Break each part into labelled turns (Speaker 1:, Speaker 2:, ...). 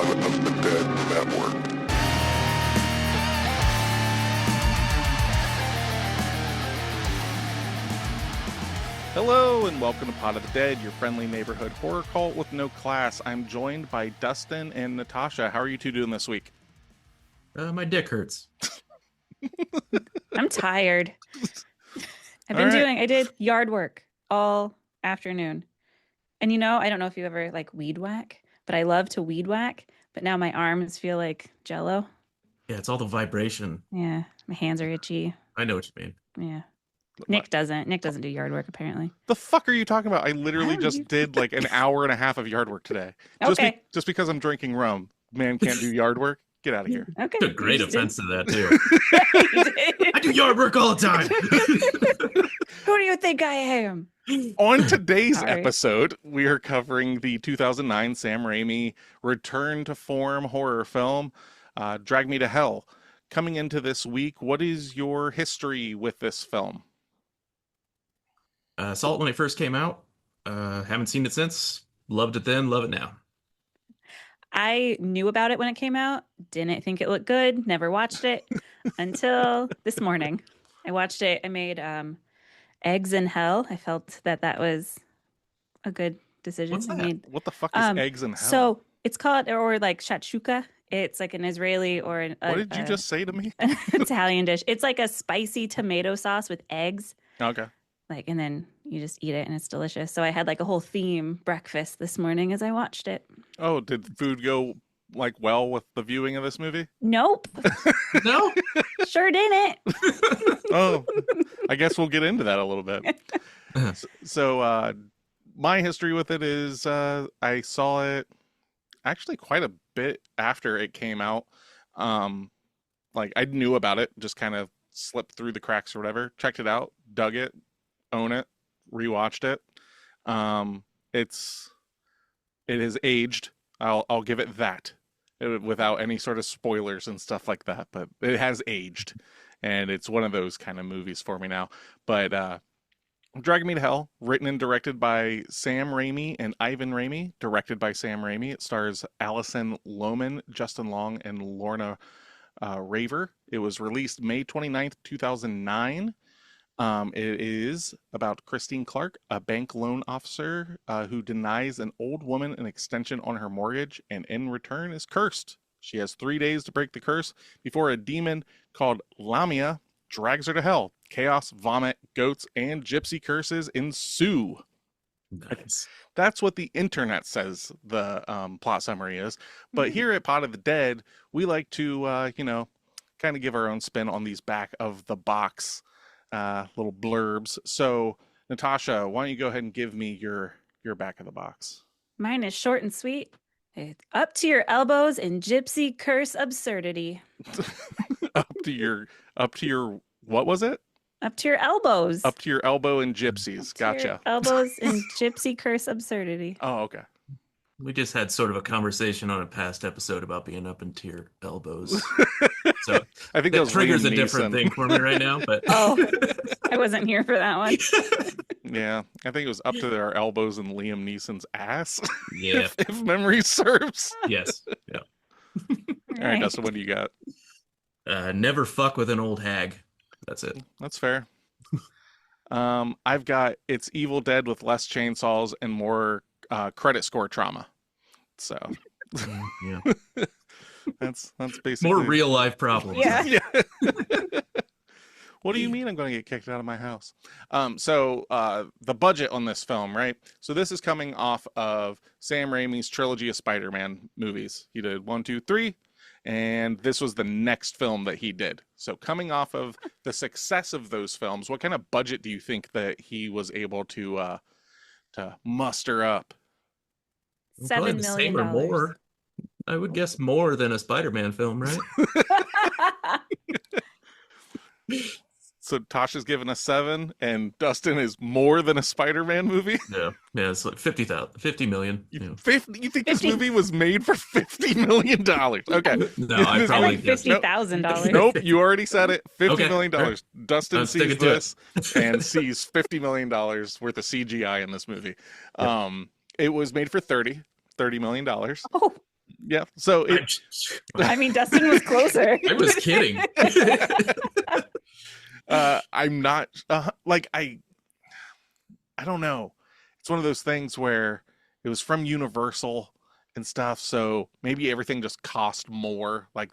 Speaker 1: Pod of the Dead Network.
Speaker 2: Hello and welcome to Pod of the Dead, your friendly neighborhood horror cult with no class. I'm joined by Dustin and Natasha. How are you two doing this week?
Speaker 3: My dick hurts.
Speaker 4: I'm tired. I did yard work all afternoon. And I don't know if you ever weed whack, but I love to weed whack. But now my arms feel like jello.
Speaker 3: Yeah, it's all the vibration.
Speaker 4: Yeah, my hands are itchy.
Speaker 3: I know what you mean.
Speaker 4: Yeah. Nick doesn't do yard work, apparently.
Speaker 2: The fuck are you talking about? I literally just did like an hour and a half of yard work today.
Speaker 4: Okay.
Speaker 2: Just because I'm drinking rum. Man can't do yard work. Get out of here.
Speaker 4: Okay.
Speaker 3: Took great offense to that, too. I do yard work all the time.
Speaker 4: Who do you think I am?
Speaker 2: On today's
Speaker 4: Sorry.
Speaker 2: episode, we are covering the 2009 Sam Raimi return to form horror film, Drag Me to Hell. Coming into this week, what is your history with this film?
Speaker 3: Saw it when it first came out. Haven't seen it since. Loved it then, love it now.
Speaker 4: I knew about it when it came out. Didn't think it looked good. Never watched it until this morning. I watched it. I made eggs in hell. I felt that was a good decision.
Speaker 3: What's that?
Speaker 2: What the fuck is eggs in hell?
Speaker 4: So it's called, or like shakshuka. It's like an Israeli or
Speaker 2: what did you just say to me?
Speaker 4: an Italian dish. It's like a spicy tomato sauce with eggs.
Speaker 2: Okay.
Speaker 4: And then you just eat it and it's delicious. So I had a whole theme breakfast this morning as I watched it.
Speaker 2: Oh, did food go well with the viewing of this movie?
Speaker 4: Nope.
Speaker 3: No?
Speaker 4: Sure didn't.
Speaker 2: Oh, I guess we'll get into that a little bit. So my history with it is I saw it actually quite a bit after it came out. I knew about it, just kind of slipped through the cracks or whatever, checked it out, dug it, own it, rewatched it. It has aged. I'll give it that without any sort of spoilers and stuff like that, but it has aged, and it's one of those kind of movies for me now. But Drag Me to Hell, written and directed by Sam Raimi and Ivan Raimi, directed by Sam Raimi. It stars Alison Lohman, Justin Long, and Lorna Raver. It was released May 29th, 2009. It is about Christine Clark, a bank loan officer who denies an old woman an extension on her mortgage and in return is cursed. She has 3 days to break the curse before a demon called Lamia drags her to hell. Chaos, vomit, goats, and gypsy curses ensue.
Speaker 3: Nice.
Speaker 2: That's what the internet says the plot summary is. But here at Pod of the Dead, we like to, kind of give our own spin on these back of the box little blurbs. So, Natasha, why don't you go ahead and give me your back of the box?
Speaker 4: Mine is short and sweet. It's up to your elbows in gypsy curse absurdity.
Speaker 2: up to your what was it?
Speaker 4: Up to your elbows.
Speaker 2: Up to your elbow in gypsies. Gotcha.
Speaker 4: Elbows in gypsy curse absurdity.
Speaker 2: Oh, okay.
Speaker 3: We just had sort of a conversation on a past episode about being up into your elbows. So
Speaker 2: I think
Speaker 3: that
Speaker 2: was
Speaker 3: triggers
Speaker 2: Liam
Speaker 3: a different
Speaker 2: Neeson.
Speaker 3: thing for me right now. But
Speaker 4: Oh, I wasn't here for that one.
Speaker 2: Yeah, I think it was up to their elbows in Liam Neeson's ass.
Speaker 3: Yeah.
Speaker 2: if memory serves.
Speaker 3: Yes. Yeah.
Speaker 2: All right, Dustin, what do you got?
Speaker 3: Never fuck with an old hag. That's it.
Speaker 2: That's fair. I've got It's Evil Dead with less chainsaws and more credit score trauma. So
Speaker 3: Yeah.
Speaker 2: that's basically
Speaker 3: More real life problems.
Speaker 4: Yeah.
Speaker 2: Yeah. What do you mean I'm going to get kicked out of my house? So the budget on this film, right? So this is coming off of Sam Raimi's trilogy of Spider-Man movies. He did 1, 2, 3, and this was the next film that he did. So coming off of the success of those films, what kind of budget do you think that he was able to muster up?
Speaker 3: Probably
Speaker 4: $7
Speaker 3: the
Speaker 4: million.
Speaker 3: same or more. I would guess more than a Spider-Man film, right?
Speaker 2: So Tasha's given a 7, and Dustin is more than a Spider-Man movie.
Speaker 3: Yeah, it's like 50 million.
Speaker 2: You think this movie was made for $50 million? Okay.
Speaker 3: No, I
Speaker 4: I
Speaker 3: probably
Speaker 4: like
Speaker 3: guessed.
Speaker 4: $50,000.
Speaker 2: Nope, you already said it. $50
Speaker 3: Okay,
Speaker 2: million.
Speaker 3: all right.
Speaker 2: Dustin
Speaker 3: I'm
Speaker 2: sees
Speaker 3: sticking to
Speaker 2: this and sees $50 million worth of CGI in this movie. It was made for $30 million.
Speaker 4: Oh,
Speaker 2: Yeah. So
Speaker 4: I mean, Dustin was closer.
Speaker 3: I was kidding.
Speaker 2: I'm not like I don't know. It's one of those things where it was from Universal and stuff, so maybe everything just cost more. Like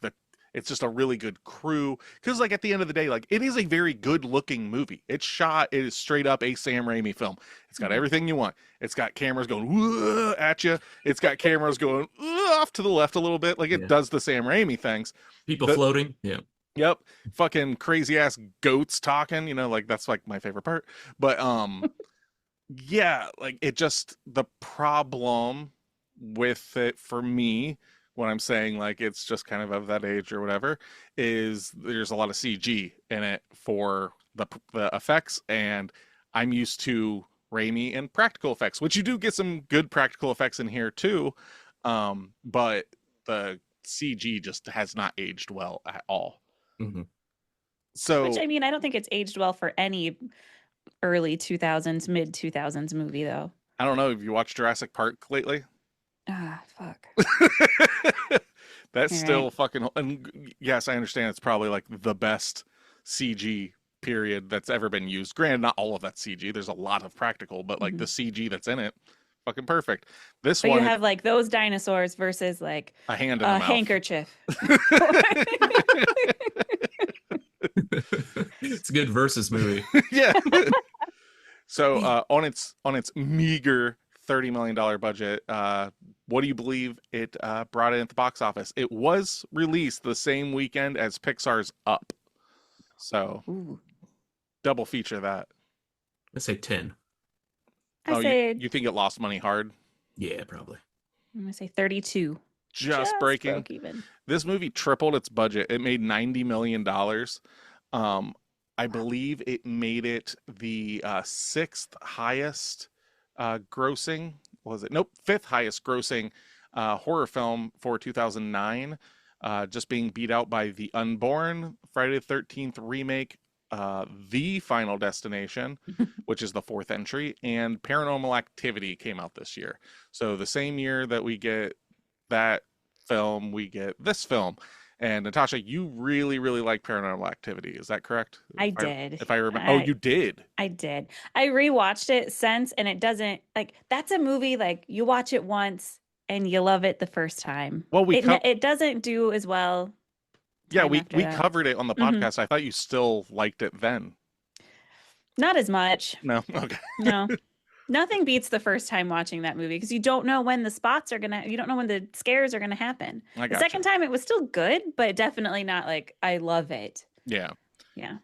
Speaker 2: it's just a really good crew. Because like at the end of the day, like it is a very good looking movie. It is straight up a Sam Raimi film. It's got everything you want. It's got cameras going "Whoa" at you. It's got cameras going off to the left a little bit. Like it does the Sam Raimi things.
Speaker 3: People floating. Yeah.
Speaker 2: Yep. Fucking crazy ass goats talking, like that's like my favorite part. But yeah, like it just, the problem with it for me, when I'm saying like it's just kind of that age or whatever, is there's a lot of CG in it for the effects, and I'm used to Raimi and practical effects, which you do get some good practical effects in here too, but the CG just has not aged well at all.
Speaker 3: Mm-hmm.
Speaker 2: So,
Speaker 4: which, I mean, I don't think it's aged well for any early 2000s, mid 2000s movie though.
Speaker 2: I don't know. Have you watched Jurassic Park lately?
Speaker 4: Ah, fuck.
Speaker 2: That's
Speaker 4: All
Speaker 2: still
Speaker 4: right.
Speaker 2: fucking. And yes, I understand it's probably like the best CG period that's ever been used. Granted, not all of that CG. There's a lot of practical, but like the CG that's in it, fucking perfect. This
Speaker 4: But
Speaker 2: one,
Speaker 4: you have like those dinosaurs versus like
Speaker 2: a hand in
Speaker 4: a
Speaker 2: the mouth.
Speaker 4: handkerchief.
Speaker 3: It's a good versus movie.
Speaker 2: Yeah. So on its meager $30 million budget, what do you believe it brought in at the box office? It was released the same weekend as Pixar's Up. So
Speaker 4: Ooh.
Speaker 2: double feature that.
Speaker 3: I say 10.
Speaker 4: I say
Speaker 2: you think it lost money hard?
Speaker 3: Yeah, probably.
Speaker 4: I'm gonna say 32.
Speaker 2: Just breaking.
Speaker 4: Broke even.
Speaker 2: This movie tripled its budget. It made $90 million. I believe it made it the sixth highest grossing. Was it? Nope, fifth highest grossing horror film for 2009. Just being beat out by The Unborn, Friday the 13th remake, The Final Destination, which is the fourth entry, and Paranormal Activity came out this year. So the same year that we get that film, we get this film. And Natasha, you really, really like Paranormal Activity. Is that correct?
Speaker 4: I did.
Speaker 2: If I remember. Oh, you did?
Speaker 4: I did. I rewatched it since, and it doesn't, like, that's a movie, like, you watch it once and you love it the first time.
Speaker 2: Well,
Speaker 4: it doesn't do as well.
Speaker 2: Yeah, we covered it on the podcast. I thought you still liked it then.
Speaker 4: Not as much.
Speaker 2: No? Okay.
Speaker 4: No. Nothing beats the first time watching that movie because you don't know when the spots are you don't know when the scares are gonna happen. The second time it was still good, but definitely not like I love it.
Speaker 2: Yeah.
Speaker 4: Yeah.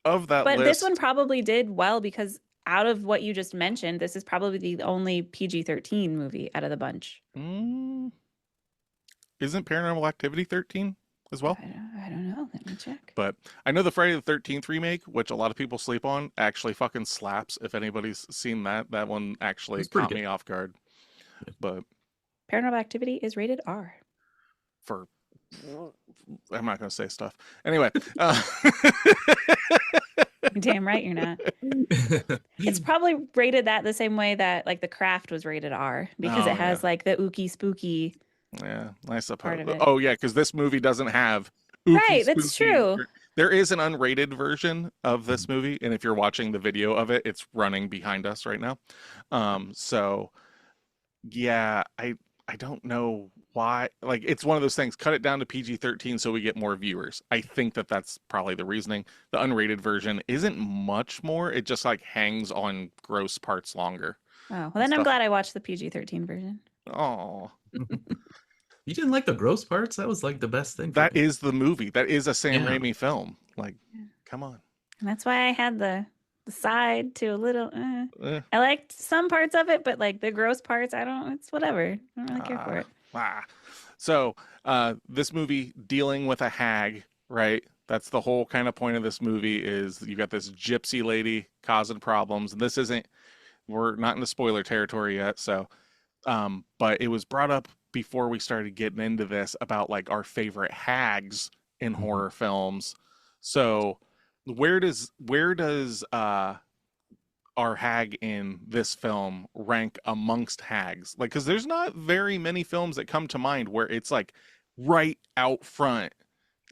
Speaker 2: Of that
Speaker 4: but
Speaker 2: list,
Speaker 4: this one probably did well because out of what you just mentioned, this is probably the only PG-13 movie out of the bunch.
Speaker 2: Isn't Paranormal Activity 13 as well?
Speaker 4: I don't know. Let me check.
Speaker 2: But I know the Friday the 13th remake, which a lot of people sleep on, actually fucking slaps. If anybody's seen that one actually caught me off guard. But
Speaker 4: Paranormal Activity is rated R.
Speaker 2: I'm not going to say stuff. Anyway.
Speaker 4: Damn right you're not. It's probably rated that the same way that like The Craft was rated R because it has like the ooky spooky.
Speaker 2: Yeah, I suppose.
Speaker 4: Part of it.
Speaker 2: Oh yeah, because this movie doesn't have ooky,
Speaker 4: right. That's true.
Speaker 2: There is an unrated version of this movie, and if you're watching the video of it, it's running behind us right now. So yeah, I don't know why. Like, it's one of those things. Cut it down to PG-13 so we get more viewers. I think that's probably the reasoning. The unrated version isn't much more. It just like hangs on gross parts longer.
Speaker 4: Oh, well then I'm glad I watched the PG-13 version.
Speaker 2: Oh.
Speaker 3: You didn't like the gross parts? That was like the best thing.
Speaker 2: That is the movie. That is a Sam Raimi film. Like, come on.
Speaker 4: And that's why I had the side to a little. I liked some parts of it, but like the gross parts, it's whatever. I don't really care for it.
Speaker 2: So, this movie dealing with a hag, right? That's the whole kind of point of this movie is you got this gypsy lady causing problems. And we're not in the spoiler territory yet. So, but it was brought up before we started getting into this about like our favorite hags in horror films. So where does our hag in this film rank amongst hags? Like, because there's not very many films that come to mind where it's like right out front.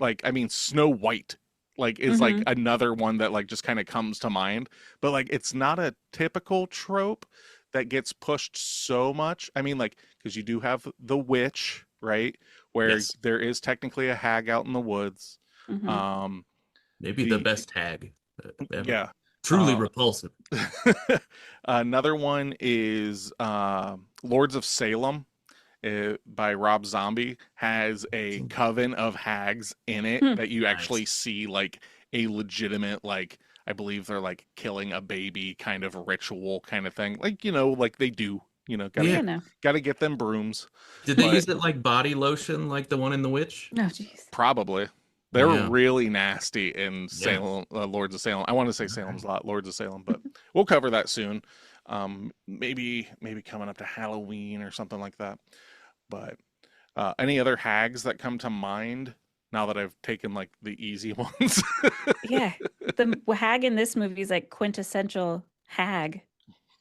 Speaker 2: Like, I mean, Snow White, like, is like another one that like just kind of comes to mind, but like it's not a typical trope that gets pushed so much. I mean, like, because you do have the witch, right, where
Speaker 3: Yes.
Speaker 2: there is technically a hag out in the woods.
Speaker 3: Maybe the best hag ever.
Speaker 2: Yeah.
Speaker 3: Truly repulsive.
Speaker 2: Another one is Lords of Salem by Rob Zombie, has a coven of hags in it that you actually see like a legitimate, like, I believe they're like killing a baby kind of ritual kind of thing. Like, you know, like they do, you know, gotta get them brooms.
Speaker 3: Did they use it like body lotion like the one in The Witch?
Speaker 4: Oh, jeez.
Speaker 2: Probably. They were really nasty in Salem, Lords of Salem. I want to say Salem's Lot, Lords of Salem, but we'll cover that soon. Maybe coming up to Halloween or something like that. But any other hags that come to mind now that I've taken like the easy ones?
Speaker 4: Yeah, the hag in this movie is like quintessential hag.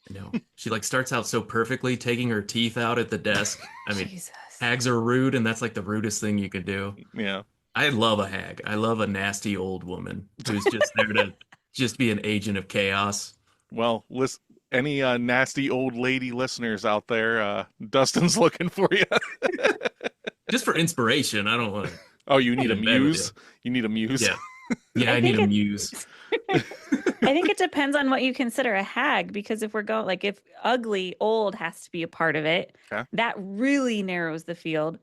Speaker 3: I know. She like starts out so perfectly, taking her teeth out at the desk. I mean,
Speaker 4: Jesus.
Speaker 3: hags are rude, and that's like the rudest thing you could do.
Speaker 2: Yeah.
Speaker 3: I love a hag. I love a nasty old woman who's just there to just be an agent of chaos.
Speaker 2: Well, listen, any nasty old lady listeners out there, Dustin's looking for you.
Speaker 3: Just for inspiration. I don't want to.
Speaker 2: Oh, you need a muse? You need a muse?
Speaker 3: Yeah. Yeah, I need a muse.
Speaker 4: I think it depends on what you consider a hag, because if we're going, like, if ugly, old has to be a part of it, that really narrows the field.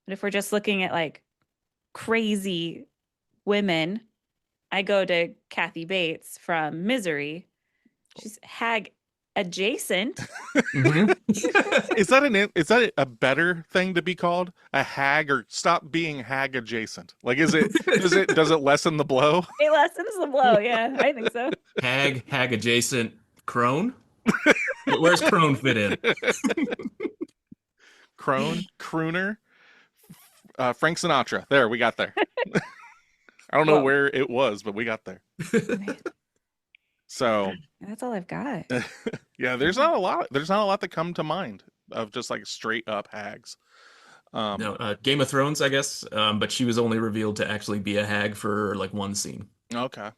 Speaker 4: But if we're just looking at like crazy women, I go to Kathy Bates from Misery. She's hag adjacent.
Speaker 2: Is that a better thing to be called, a hag, or stop being hag adjacent? Like, does it lessen the blow?
Speaker 4: It lessens the blow. Yeah, I think so.
Speaker 3: Hag adjacent, crone. Where's crone fit in?
Speaker 2: Crooner, Frank Sinatra. There, we got there. I don't know where it was, but we got there. So
Speaker 4: that's all I've got.
Speaker 2: Yeah, there's not a lot that come to mind of just like straight up hags.
Speaker 3: No, Game of Thrones, I guess, but she was only revealed to actually be a hag for like one scene.
Speaker 2: Okay.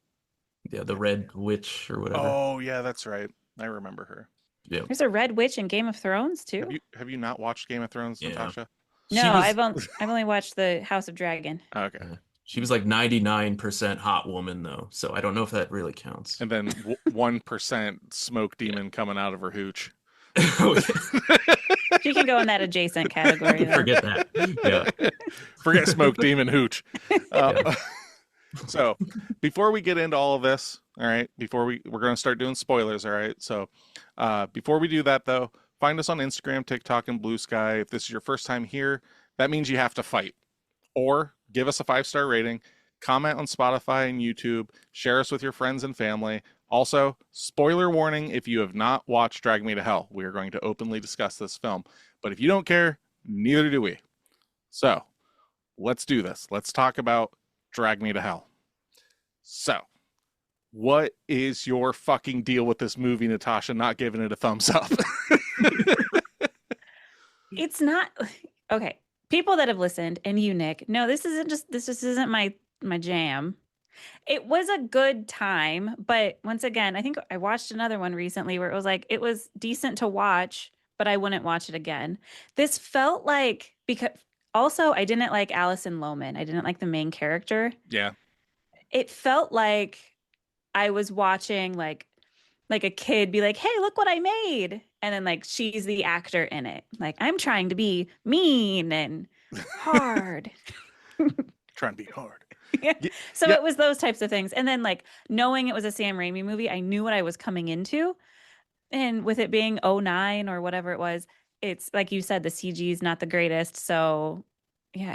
Speaker 3: Yeah, the Red Witch or whatever.
Speaker 2: Oh yeah, that's right. I remember her.
Speaker 3: Yeah.
Speaker 4: There's a Red Witch in Game of Thrones too.
Speaker 2: Have you not watched Game of Thrones, Natasha?
Speaker 4: No, I've only watched the House of Dragon.
Speaker 2: Okay.
Speaker 3: She was like 99% hot woman though, so I don't know if that really counts.
Speaker 2: And then 1% smoke demon coming out of her hooch.
Speaker 4: She can go in that adjacent category.
Speaker 3: Forget that. Yeah.
Speaker 2: Forget smoke demon hooch. So before we get into all of this, all right, we're going to start doing spoilers. All right. So before we do that though, find us on Instagram, TikTok, and Blue Sky. If this is your first time here, that means you have to fight, or give us a 5-star rating, comment on Spotify and YouTube, share us with your friends and family. Also, spoiler warning, if you have not watched Drag Me to Hell, we are going to openly discuss this film. But if you don't care, neither do we. So, let's do this. Let's talk about Drag Me to Hell. So, what is your fucking deal with this movie, Natasha, not giving it a thumbs up?
Speaker 4: It's not... Okay. People that have listened, and you, Nick, no, this just isn't my jam. It was a good time, but once again, I think I watched another one recently where it was decent to watch, but I wouldn't watch it again. This felt like, because also I didn't like Alison Lohman. I didn't like the main character.
Speaker 2: Yeah.
Speaker 4: It felt like I was watching like a kid be like, "Hey, look what I made." And then like she's the actor in it. Like, I'm trying to be mean and hard.
Speaker 2: Trying to be hard.
Speaker 4: Yeah. So it was those types of things. And then like knowing it was a Sam Raimi movie, I knew what I was coming into. And with it being 2009 or whatever it was, it's like you said, the CG is not the greatest. So yeah,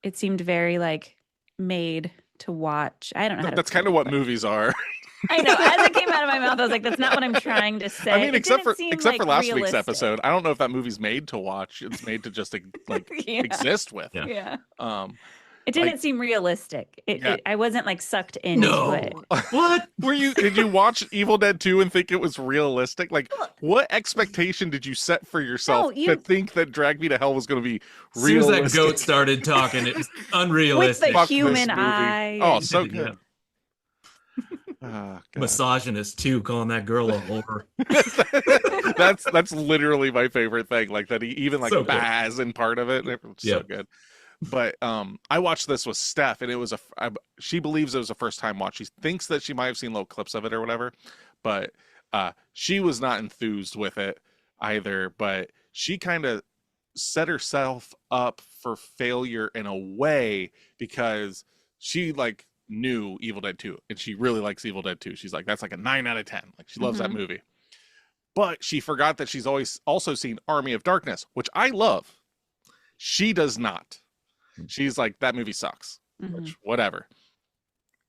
Speaker 4: it seemed very like made to watch. I don't know.
Speaker 2: That's kind of what movies are.
Speaker 4: I know. As it came out of my mouth, I was like, "That's not what I'm trying to say."
Speaker 2: I mean, except for
Speaker 4: like
Speaker 2: last
Speaker 4: realistic.
Speaker 2: week's episode, I don't know if that movie's made to watch. It's made to just like exist with.
Speaker 4: Yeah. It didn't
Speaker 2: Like,
Speaker 4: seem realistic.
Speaker 2: Yeah.
Speaker 4: I wasn't like sucked into
Speaker 3: No.
Speaker 4: it.
Speaker 3: What?
Speaker 2: Did you watch Evil Dead 2 and think it was realistic? Like, what expectation did you set for yourself to think that Drag Me to Hell was going to be
Speaker 3: As soon as
Speaker 2: realistic?
Speaker 3: that goat started talking, it was
Speaker 4: With
Speaker 3: unrealistic.
Speaker 4: the
Speaker 2: Fuck this
Speaker 4: human
Speaker 2: movie.
Speaker 4: eye.
Speaker 2: Oh,
Speaker 4: and-
Speaker 2: so
Speaker 3: Yeah.
Speaker 2: good. Oh, God.
Speaker 3: Misogynist too, calling that girl a whore.
Speaker 2: that's literally my favorite thing. Like that he even like
Speaker 3: So good.
Speaker 2: baz in part of it. It was so
Speaker 3: Yep.
Speaker 2: good. But I watched this with Steph, and it was she believes it was a first time watch. She thinks that she might have seen little clips of it or whatever, but she was not enthused with it either. But she kind of set herself up for failure in a way because she like knew Evil Dead 2 and she really likes Evil Dead 2. She's like, that's like a 9 out of 10. Like she loves that movie. But she forgot that she's always also seen Army of Darkness, which I love. She does not. She's like, that movie sucks. Which, whatever.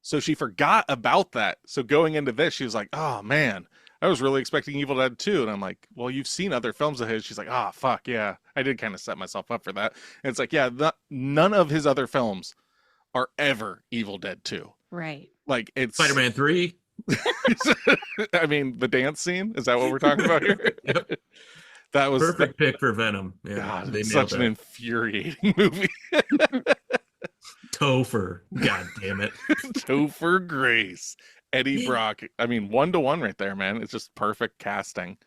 Speaker 2: So she forgot about that. So going into this, she was like, oh man, I was really expecting Evil Dead 2. And I'm like, well, you've seen other films of his. She's like, ah, fuck, yeah. I did kind of set myself up for that. And it's like, yeah, none of his other films are ever Evil Dead 2.
Speaker 4: Right.
Speaker 2: Like, it's...
Speaker 3: Spider-Man 3.
Speaker 2: I mean, the dance scene? Is that what we're talking about here?
Speaker 3: Yep.
Speaker 2: That was...
Speaker 3: Perfect pick for Venom. Yeah,
Speaker 2: God,
Speaker 3: they
Speaker 2: it's
Speaker 3: nailed
Speaker 2: such an
Speaker 3: that.
Speaker 2: infuriating movie.
Speaker 3: Topher. God damn it.
Speaker 2: Topher Grace. Eddie Brock. I mean, 1-to-1 right there, man. It's just perfect casting.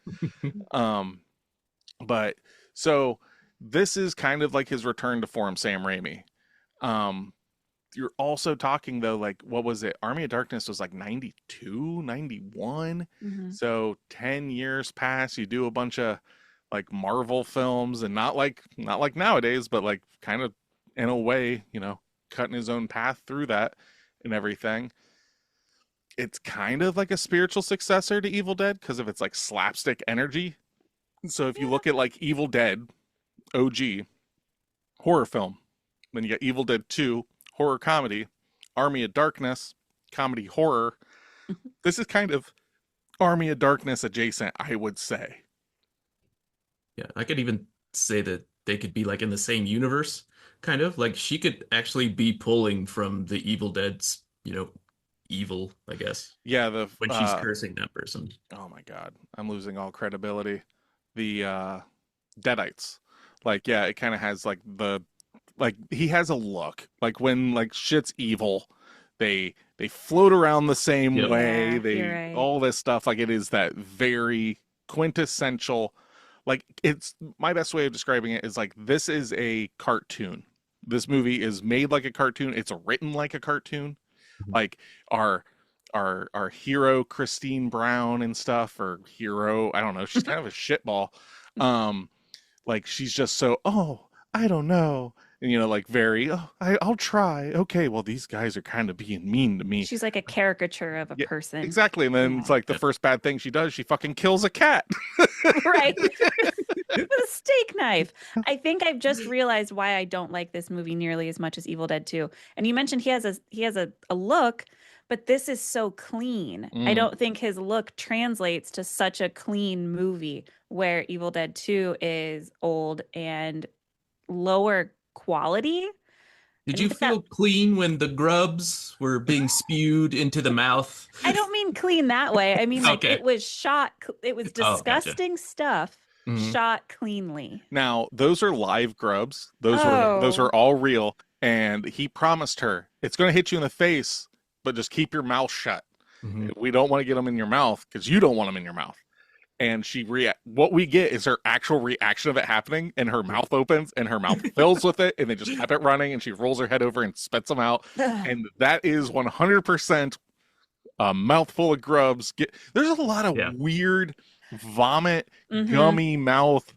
Speaker 2: But so this is kind of like his return to form, Sam Raimi. You're also talking though, like, what was it? Army of Darkness was like 92, 91. So 10 years pass. You do a bunch of like Marvel films, and not like nowadays, but like kind of in a way, you know, cutting his own path through that and everything. It's kind of like a spiritual successor to Evil Dead because of its like slapstick energy. So if you look at like Evil Dead OG horror film, then you got Evil Dead 2 horror comedy, Army of Darkness comedy horror. This is kind of Army of Darkness adjacent, I would say.
Speaker 3: Yeah, I could even say that they could be like in the same universe, kind of. Like she could actually be pulling from the Evil Dead's, you know, evil, I guess,
Speaker 2: Yeah,
Speaker 3: when she's cursing that person.
Speaker 2: oh my god, I'm losing all credibility. The Deadites. Like, yeah, it kind of has like he has a look. Like when like shit's evil, they float around the same
Speaker 3: Yep.
Speaker 2: way.
Speaker 4: Yeah,
Speaker 2: They
Speaker 4: you're right.
Speaker 2: all this stuff. Like it is that very quintessential. Like it's my best way of describing it is like this is a cartoon. This movie is made like a cartoon. It's written like a cartoon. Like our hero Christine Brown and stuff, or hero, I don't know. She's kind of a shitball. Like she's just so, oh, I don't know. And, you know, like very, oh, I'll try. Okay, well, these guys are kind of being mean to me.
Speaker 4: She's like a caricature of a
Speaker 2: Yeah,
Speaker 4: person.
Speaker 2: Exactly. And then it's like the first bad thing she does, she fucking kills a cat.
Speaker 4: Right. With a steak knife. I think I've just realized why I don't like this movie nearly as much as Evil Dead 2. And you mentioned he has a look, but this is so clean. I don't think his look translates to such a clean movie, where Evil Dead 2 is old and lower quality.
Speaker 3: Did you feel clean when the grubs were being spewed into the mouth?
Speaker 4: I don't mean clean that way. I mean like
Speaker 3: Okay.
Speaker 4: it was shot. It was
Speaker 3: Oh, gotcha.
Speaker 4: disgusting stuff
Speaker 3: Mhm.
Speaker 4: shot cleanly.
Speaker 2: Now, those are live grubs. Those
Speaker 4: Oh.
Speaker 2: are all real. And he promised her, it's going to hit you in the face, but just keep your mouth shut.
Speaker 3: Mhm.
Speaker 2: We don't want to get them in your mouth because you don't want them in your mouth. And what we get is her actual reaction of it happening, and her mouth opens and her mouth fills with it, and they just kept it running, and she rolls her head over and spits them out. And that is 100% a mouthful of grubs. There's a lot of
Speaker 3: Yeah.
Speaker 2: weird vomit,
Speaker 4: Mhm.
Speaker 2: gummy mouth.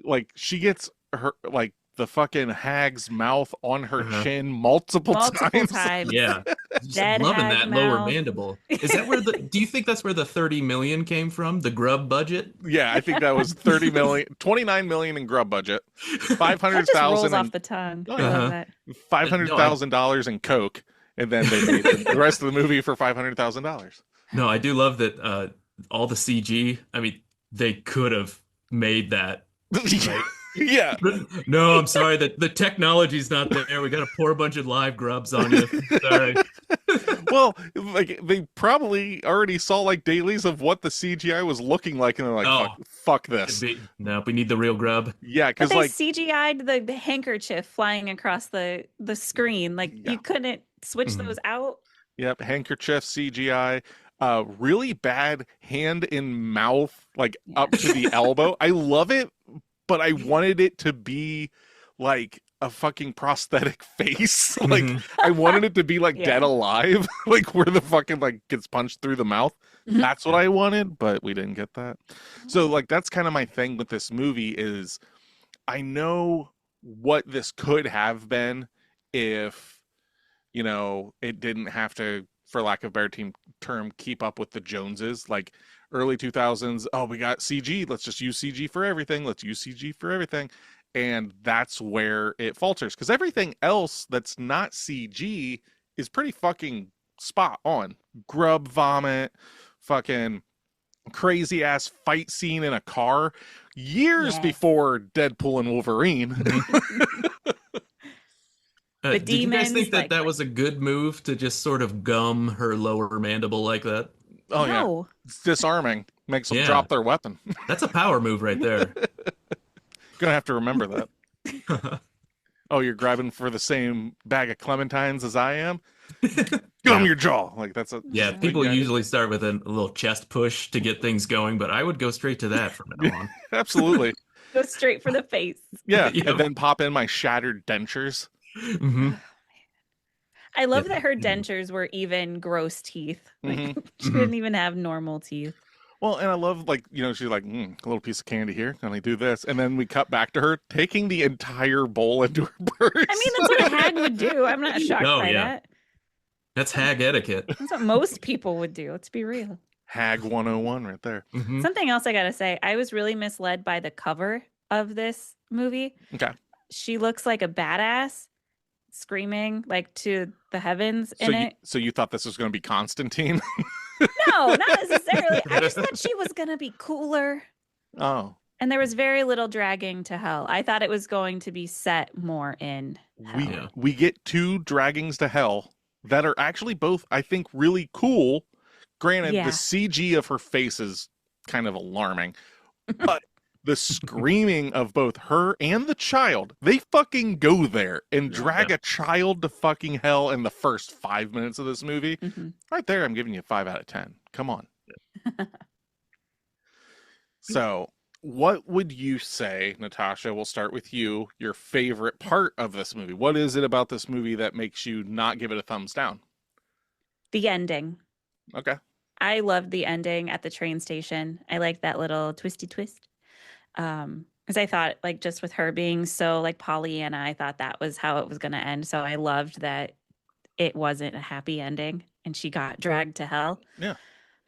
Speaker 2: Like she gets her like the fucking hag's mouth on her
Speaker 3: Uh-huh.
Speaker 2: chin multiple
Speaker 4: Multiple
Speaker 2: times.
Speaker 4: times.
Speaker 3: Yeah. Just
Speaker 4: Dead
Speaker 3: loving
Speaker 4: hag
Speaker 3: that lower
Speaker 4: mouth.
Speaker 3: mandible. Is that where do you think that's where the 30 million came from? The grub budget?
Speaker 2: Yeah, I think that was 30 million, 29 million in grub budget,
Speaker 4: That just rolls
Speaker 2: 500,000
Speaker 4: off
Speaker 2: in
Speaker 4: the tongue.
Speaker 2: Oh,
Speaker 4: I
Speaker 3: yeah.
Speaker 4: love that.
Speaker 2: $500,000 in coke, and then they made the rest of the movie for $500,000.
Speaker 3: No, I do love that all the CG, I mean, they could have made that. Right?
Speaker 2: Yeah.
Speaker 3: No, I'm sorry that the technology's not there. We got to pour a bunch of live grubs on you. Sorry.
Speaker 2: Well, like they probably already saw like dailies of what the CGI was looking like, and they're like,
Speaker 3: Oh.
Speaker 2: fuck this.
Speaker 3: No, we need the real grub.
Speaker 2: Yeah,
Speaker 4: But
Speaker 2: because
Speaker 4: they
Speaker 2: like
Speaker 4: CGI'd the handkerchief flying across the screen. Like
Speaker 2: Yeah.
Speaker 4: you couldn't switch
Speaker 3: Mhm.
Speaker 4: those out.
Speaker 2: Yep, handkerchief CGI, really bad hand in mouth, like up to the elbow. I love it, but I wanted it to be like a fucking prosthetic face. Like
Speaker 3: Mhm.
Speaker 2: I wanted it to be like
Speaker 4: Yeah.
Speaker 2: dead alive, like where the fucking like gets punched through the mouth.
Speaker 4: Mhm.
Speaker 2: That's what I wanted, but we didn't get that. So like that's kind of my thing with this movie is I know what this could have been if it didn't have to, for lack of a better term, keep up with the Joneses. Like early 2000s, oh, we got CG. Let's just use CG for everything. Let's use CG for everything. And that's where it falters. Because everything else that's not CG is pretty fucking spot on. Grub vomit, fucking crazy ass fight scene in a car years
Speaker 4: Yes.
Speaker 2: before Deadpool and Wolverine.
Speaker 4: The
Speaker 3: Did you guys
Speaker 4: demons,
Speaker 3: think that
Speaker 4: like-
Speaker 3: that was a good move to just sort of gum her lower mandible like that?
Speaker 2: Oh, yeah.
Speaker 4: No.
Speaker 2: It's disarming. Makes them
Speaker 3: Yeah.
Speaker 2: drop their weapon.
Speaker 3: That's a power move right there.
Speaker 2: Gonna have to remember that. Oh, you're grabbing for the same bag of clementines as I am? Gum your jaw. Like that's a
Speaker 3: Yeah,
Speaker 2: like,
Speaker 3: people usually start with a little chest push to get things going, but I would go straight to that from now on.
Speaker 2: absolutely.
Speaker 4: Go straight for the face.
Speaker 2: Yeah.
Speaker 3: Yeah.
Speaker 2: And then pop in my shattered dentures.
Speaker 3: Hmm.
Speaker 4: I love
Speaker 3: Yeah.
Speaker 4: that her dentures were even gross teeth. Like
Speaker 2: Mhm.
Speaker 4: she didn't even have normal teeth.
Speaker 2: Well, and I love like, she's like, a little piece of candy here. Can I do this? And then we cut back to her taking the entire bowl into her purse.
Speaker 4: I mean, that's what a hag would do. I'm not shocked
Speaker 3: Oh,
Speaker 4: by
Speaker 3: yeah.
Speaker 4: that.
Speaker 3: That's hag etiquette.
Speaker 4: That's what most people would do. Let's be real.
Speaker 2: Hag 101 right there.
Speaker 3: Mhm.
Speaker 4: Something else I gotta say, I was really misled by the cover of this movie.
Speaker 2: Okay.
Speaker 4: She looks like a badass screaming like to the heavens in it.
Speaker 2: So you thought this was going to be Constantine?
Speaker 4: No, not necessarily. I just thought she was gonna be cooler.
Speaker 2: Oh.
Speaker 4: And there was very little dragging to hell. I thought it was going to be set more in hell.
Speaker 3: Yeah.
Speaker 2: We get two draggings to hell that are actually both, I think, really cool. Granted,
Speaker 4: Yeah.
Speaker 2: the CG of her face is kind of alarming, but the screaming of both her and the child, they fucking go there and drag a child to fucking hell in the first 5 minutes of this movie.
Speaker 4: Mhm.
Speaker 2: Right there, I'm giving you a 5 out of 10. Come on. So, what would you say, Natasha? We'll start with you. Your favorite part of this movie. What is it about this movie that makes you not give it a thumbs down?
Speaker 4: The ending.
Speaker 2: Okay.
Speaker 4: I loved the ending at the train station. I liked that little twisty twist. Because I thought, like, just with her being so like Pollyanna, I thought that was how it was going to end. So I loved that it wasn't a happy ending and she got dragged to hell.
Speaker 2: Yeah.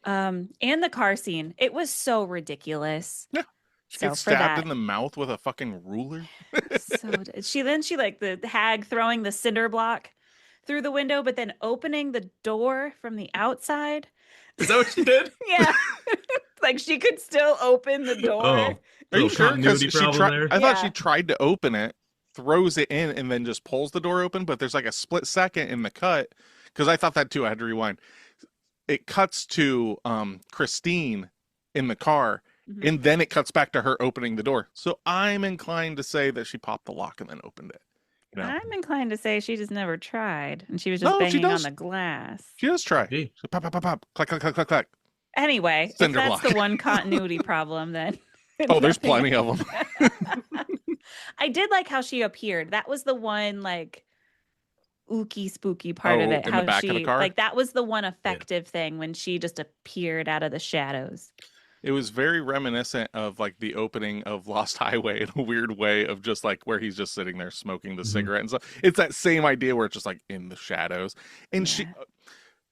Speaker 4: And the car scene, it was so ridiculous.
Speaker 2: Yeah. She
Speaker 4: So
Speaker 2: gets
Speaker 4: for
Speaker 2: stabbed
Speaker 4: that-
Speaker 2: in the mouth with a fucking ruler.
Speaker 4: She like the hag throwing the cinder block through the window, but then opening the door from the outside.
Speaker 3: Is that what she did?
Speaker 4: Yeah. Like she could still open the door.
Speaker 3: Oh,
Speaker 2: Are you
Speaker 3: little
Speaker 2: sure? Because
Speaker 3: continuity
Speaker 2: she
Speaker 3: problem
Speaker 2: tried.
Speaker 3: there.
Speaker 2: I thought she
Speaker 4: Yeah.
Speaker 2: tried to open it, throws it in, and then just pulls the door open. But there's like a split second in the cut. Because I thought that too. I had to rewind. It cuts to Christine in the car,
Speaker 4: Mhm.
Speaker 2: and then it cuts back to her opening the door. So I'm inclined to say that she popped the lock and then opened it. You know,
Speaker 4: I'm inclined to say she just never tried and she was just
Speaker 2: No, she
Speaker 4: banging on
Speaker 2: does.
Speaker 4: the glass.
Speaker 2: she does try.
Speaker 3: Gee.
Speaker 2: So pop, pop, pop, pop, clack, clack, clack, clack, clack.
Speaker 4: Anyway, if
Speaker 2: Cinder
Speaker 4: that's
Speaker 2: block.
Speaker 4: the one continuity problem, then.
Speaker 2: Oh, there's
Speaker 4: nothing
Speaker 2: plenty of them.
Speaker 4: I did like how she appeared. That was the one like ooky spooky part of
Speaker 2: Oh,
Speaker 4: it.
Speaker 2: in the
Speaker 4: How
Speaker 2: back
Speaker 4: she
Speaker 2: of the car?
Speaker 4: like that was the one effective thing when she just appeared out of the shadows.
Speaker 2: It was very reminiscent of like the opening of Lost Highway in a weird way of just like where he's just sitting there smoking the
Speaker 3: Mhm.
Speaker 2: cigarette and stuff. It's that same idea where it's just like in the shadows. And
Speaker 4: Yeah.
Speaker 2: she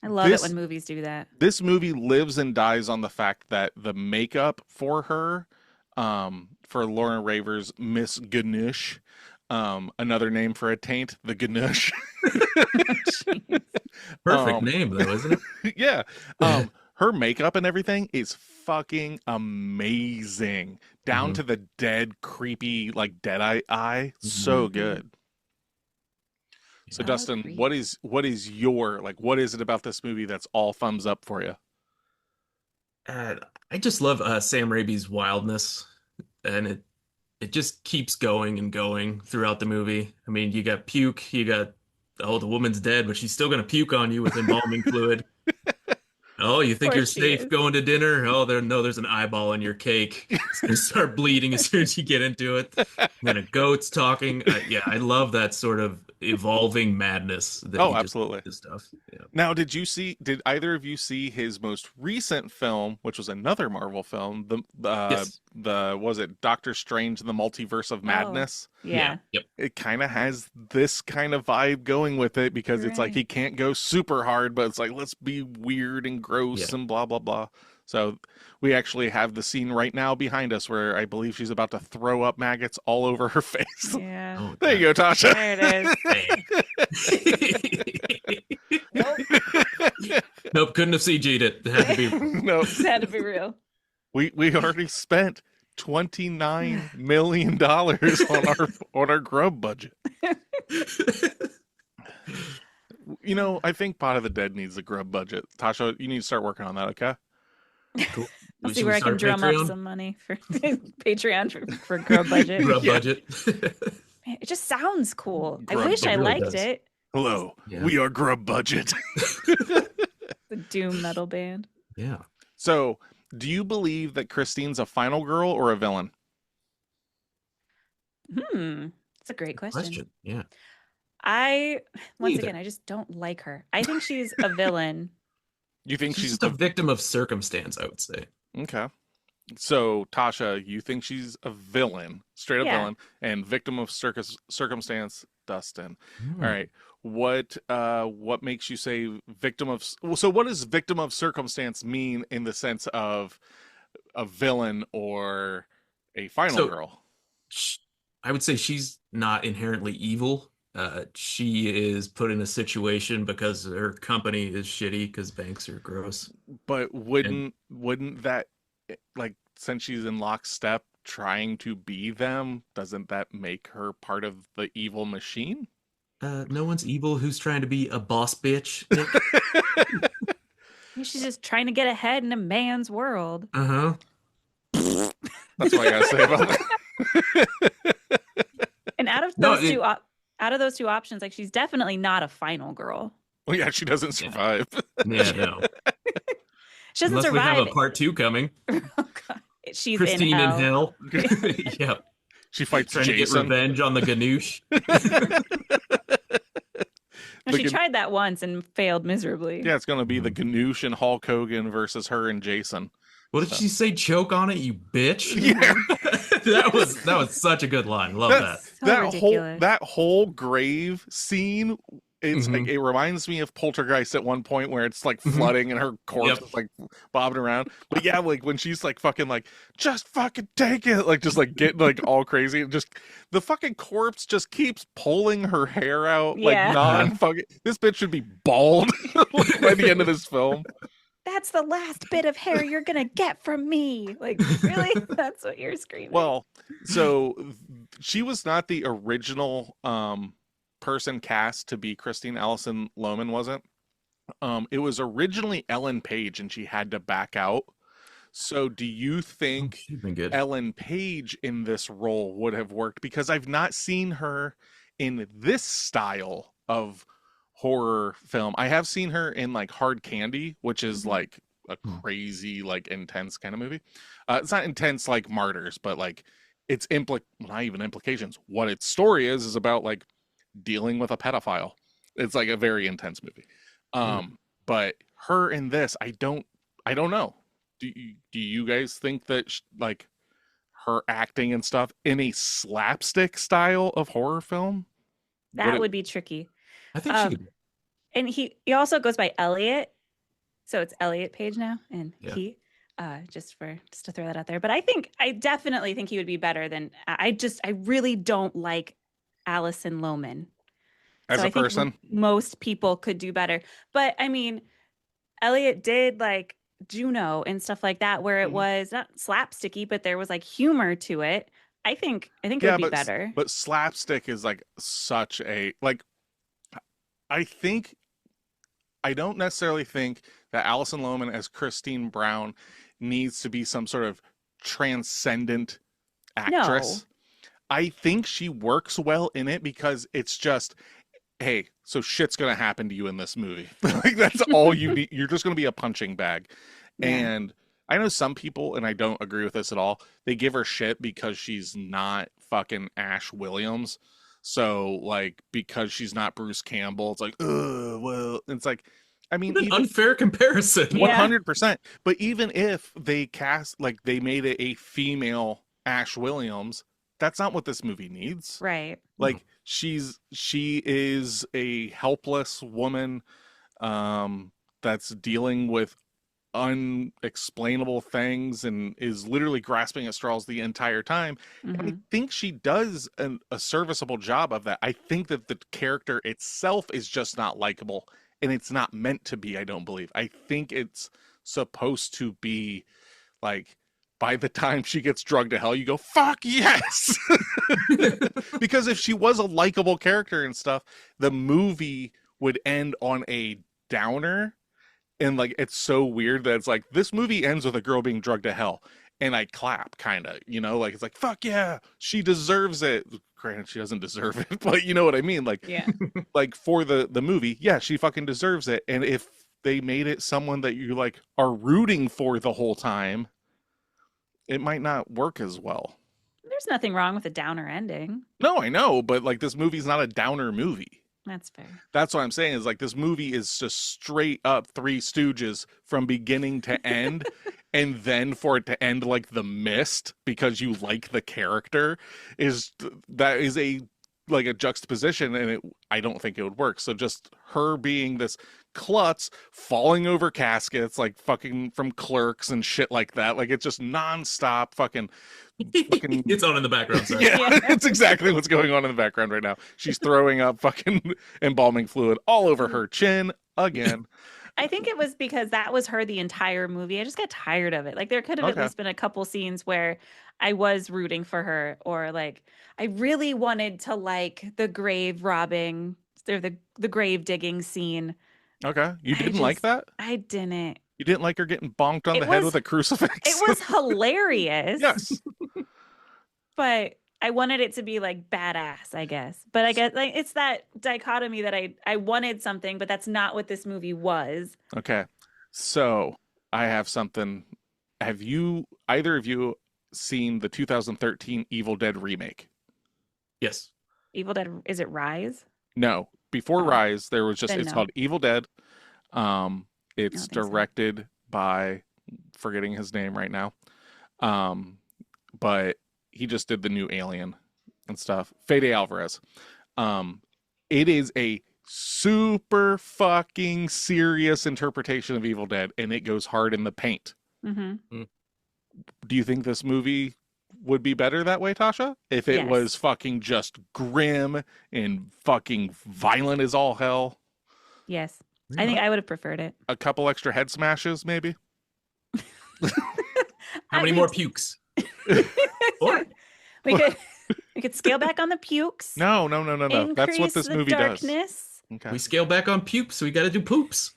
Speaker 4: I love
Speaker 2: This-
Speaker 4: it when movies do that.
Speaker 2: this movie lives and dies on the fact that the makeup for her, for Lauren Raver's Miss Ganush, another name for a taint, the Ganush.
Speaker 4: Jeez.
Speaker 3: Perfect
Speaker 2: Um,
Speaker 3: name though, isn't it?
Speaker 2: Yeah. her makeup and everything is fucking amazing. Down to the dead, creepy, like dead eye. So
Speaker 4: Mhm.
Speaker 2: good. So
Speaker 3: Yeah.
Speaker 2: Dustin,
Speaker 4: Agreed.
Speaker 2: what is your like? What is it about this movie that's all thumbs up for you?
Speaker 3: I just love Sam Raimi's wildness, and it just keeps going and going throughout the movie. I mean, you got puke, you got the woman's dead, but she's still gonna puke on you with embalming fluid. Oh, you
Speaker 4: Of
Speaker 3: think you're
Speaker 4: course she
Speaker 3: safe
Speaker 4: is.
Speaker 3: going to dinner? Oh, there's an eyeball in your cake. It's gonna start bleeding as soon as you get into it. And then a goat's talking. Yeah, I love that sort of evolving madness that
Speaker 2: Oh,
Speaker 3: he just
Speaker 2: absolutely.
Speaker 3: does stuff. Yeah.
Speaker 2: Now, did either of you see his most recent film, which was another Marvel film,
Speaker 3: Yes.
Speaker 2: was it Doctor Strange and the Multiverse of
Speaker 4: Oh,
Speaker 2: Madness?
Speaker 4: yeah.
Speaker 3: Yep.
Speaker 2: It kind of has this kind of vibe going with it because it's like
Speaker 4: Right.
Speaker 2: he can't go super hard, but it's like let's be weird and gross
Speaker 3: Yeah.
Speaker 2: and blah blah blah. So we actually have the scene right now behind us where I believe she's about to throw up maggots all over her face.
Speaker 4: Yeah.
Speaker 3: Oh,
Speaker 2: There you go, Tasha.
Speaker 4: There it is.
Speaker 3: Hey. Nope, couldn't have CG'd it. It had to be.
Speaker 2: No,
Speaker 4: This had to be real.
Speaker 2: we already spent $29 million on our grub budget. You know, I think Pot of the Dead needs a grub budget. Tasha, you need to start working on that, okay?
Speaker 3: Cool.
Speaker 4: I'll see
Speaker 3: Should
Speaker 4: where
Speaker 3: we
Speaker 4: I can
Speaker 3: start
Speaker 4: drum
Speaker 3: Patreon?
Speaker 4: up some money for Patreon for Grub Budget.
Speaker 3: Grub
Speaker 2: Yeah.
Speaker 3: budget.
Speaker 4: Man, it just sounds cool. I
Speaker 2: Grub
Speaker 4: wish I
Speaker 3: Budget really
Speaker 4: liked
Speaker 3: does.
Speaker 4: it.
Speaker 2: Hello,
Speaker 3: Yeah.
Speaker 2: we are grub budget.
Speaker 4: The doom metal band.
Speaker 3: Yeah.
Speaker 2: So, do you believe that Christine's a final girl or a villain?
Speaker 4: That's a great question.
Speaker 3: Yeah.
Speaker 4: Once
Speaker 3: Neither.
Speaker 4: again, I just don't like her. I think she's a villain.
Speaker 2: You think
Speaker 3: She's
Speaker 2: she's
Speaker 3: just a victim of circumstance, I would say.
Speaker 2: okay? So, Tasha, you think she's a villain, straight up
Speaker 4: Yeah.
Speaker 2: villain, and victim of circumstance, Dustin.
Speaker 3: Hmm.
Speaker 2: All right. What makes you say victim of so what does victim of circumstance mean in the sense of a villain or a final
Speaker 3: So-
Speaker 2: girl?
Speaker 3: I would say she's not inherently evil. She is put in a situation because her company is shitty because banks are gross.
Speaker 2: But wouldn't that like since she's in lockstep trying to be them, doesn't that make her part of the evil machine?
Speaker 3: No one's evil who's trying to be a boss bitch. Nick.
Speaker 4: Maybe she's just trying to get ahead in a man's world.
Speaker 3: Uh-huh.
Speaker 2: That's what I gotta say about that.
Speaker 4: And out of
Speaker 3: No,
Speaker 4: those those two options, like she's definitely not a final girl.
Speaker 2: Well, yeah, she doesn't survive.
Speaker 3: Yeah, no.
Speaker 4: She doesn't
Speaker 3: Unless we
Speaker 4: survive.
Speaker 3: have a part 2 coming.
Speaker 4: Oh, God. She's
Speaker 3: Christine
Speaker 4: in
Speaker 3: in
Speaker 4: hell.
Speaker 3: hell. Yeah.
Speaker 2: She fights
Speaker 3: Trying to get
Speaker 2: Jason.
Speaker 3: revenge on the Ganoush.
Speaker 4: No, she tried that once and failed miserably.
Speaker 2: Yeah, it's gonna be the Ganoush and Hulk Hogan versus her and Jason.
Speaker 3: What did she say? Choke on it, you bitch.
Speaker 2: Yeah.
Speaker 3: that was such a good line. Love that.
Speaker 4: So ridiculous.
Speaker 2: that whole grave scene, it's
Speaker 3: Mhm.
Speaker 2: like it reminds me of Poltergeist at one point where it's like flooding and her corpse
Speaker 3: Yep.
Speaker 2: is like bobbing around. But yeah, like when she's like fucking like just fucking take it, like just like getting like all crazy and just the fucking corpse just keeps pulling her hair out like
Speaker 4: Yeah.
Speaker 2: non-fucking. This bitch should be bald by the end of this film.
Speaker 4: That's the last bit of hair you're gonna get from me. Like, really? That's what you're screaming.
Speaker 2: Well, so she was not the original person cast to be Christine. Alison Lohman wasn't. It was originally Ellen Page, and she had to back out. So, do you think
Speaker 3: She's been good.
Speaker 2: Ellen Page in this role would have worked? Because I've not seen her in this style of horror film. I have seen her in like Hard Candy, which is like a crazy, like intense kind of movie. It's not intense like Martyrs, but like it's not even implications. What its story is about like dealing with a pedophile. It's like a very intense movie. But her in this, I don't know. Do you guys think that like her acting and stuff in a slapstick style of horror film?
Speaker 4: that would be tricky.
Speaker 3: I think she could.
Speaker 4: And he also goes by Elliot. So it's Elliot Page now. And
Speaker 3: Yeah.
Speaker 4: he just to throw that out there. But I definitely think he would be better than I really don't like Alison Lohman.
Speaker 2: As
Speaker 4: So
Speaker 2: a
Speaker 4: I think
Speaker 2: person?
Speaker 4: most people could do better. But I mean, Elliot did like Juno and stuff like that, where it was not slapsticky, but there was like humor to it. I think it would be better.
Speaker 2: But slapstick is like such a like. I don't necessarily think that Alison Lohman as Christine Brown needs to be some sort of transcendent actress. No. I think she works well in it because it's just, hey, so shit's gonna happen to you in this movie. Like that's all you need. You're just gonna be a punching bag. Yeah. And I know some people, and I don't agree with this at all, they give her shit because she's not fucking Ash Williams. So like because she's not Bruce Campbell, it's like, well, it's like, I mean,
Speaker 3: what an unfair comparison.
Speaker 2: 100%. But even if they they made it a female Ash Williams, that's not what this movie needs.
Speaker 4: Right.
Speaker 2: Like she is a helpless woman that's dealing with unexplainable things and is literally grasping at straws the entire time. Mm-hmm. And I think she does a serviceable job of that. I think that the character itself is just not likable, and it's not meant to be, I don't believe. I think it's supposed to be like, by the time she gets drugged to hell, you go, fuck yes! Because if she was a likable character and stuff, the movie would end on a downer. And like, it's so weird that it's like, this movie ends with a girl being drugged to hell. And I clap, kind of, you know, like, it's like, fuck yeah, she deserves it. Granted, she doesn't deserve it, but you know what I mean? Like, yeah. Like for the movie, yeah, she fucking deserves it. And if they made it someone that you like are rooting for the whole time, it might not work as well.
Speaker 4: There's nothing wrong with a downer ending.
Speaker 2: No, I know, but like this movie's not a downer movie.
Speaker 4: That's fair.
Speaker 2: That's what I'm saying is like this movie is just straight up Three Stooges from beginning to end. And then for it to end like The Mist because you like the character is a like a juxtaposition, and I don't think it would work. So just her being this klutz falling over caskets like fucking from Clerks and shit like that, like it's just nonstop fucking
Speaker 3: it's on in the background. Sorry.
Speaker 2: Yeah, it's exactly what's going on in the background right now. She's throwing up fucking embalming fluid all over her chin again.
Speaker 4: I think it was because that was her the entire movie. I just got tired of it. Like there could have at least been a couple scenes where I was rooting for her, or like I really wanted to like the grave robbing or the grave digging scene.
Speaker 2: Okay. You didn't like that?
Speaker 4: I didn't.
Speaker 2: You didn't like her getting bonked on the head with a crucifix?
Speaker 4: It was hilarious.
Speaker 2: Yes.
Speaker 4: But I wanted it to be like badass, I guess. But I guess like it's that dichotomy that I wanted something, but that's not what this movie was.
Speaker 2: Okay. So I have something. Have either of you seen the 2013 Evil Dead remake?
Speaker 3: Yes.
Speaker 4: Evil Dead, is it Rise?
Speaker 2: No. Before Rise, there was it's called Evil Dead. It's directed by, forgetting his name right now. But he just did the new Alien and stuff. Fede Alvarez. It is a super fucking serious interpretation of Evil Dead, and it goes hard in the paint.
Speaker 4: Mm-hmm.
Speaker 2: Do you think this movie would be better that way, Tasha? If it was fucking just grim and fucking violent as all hell?
Speaker 4: Yes. I think I would have preferred it.
Speaker 2: A couple extra head smashes, maybe?
Speaker 3: How many more pukes?
Speaker 4: We could scale back on the pukes.
Speaker 2: No. That's what this movie does.
Speaker 3: Okay. We scale back on pukes, so we got to do poops.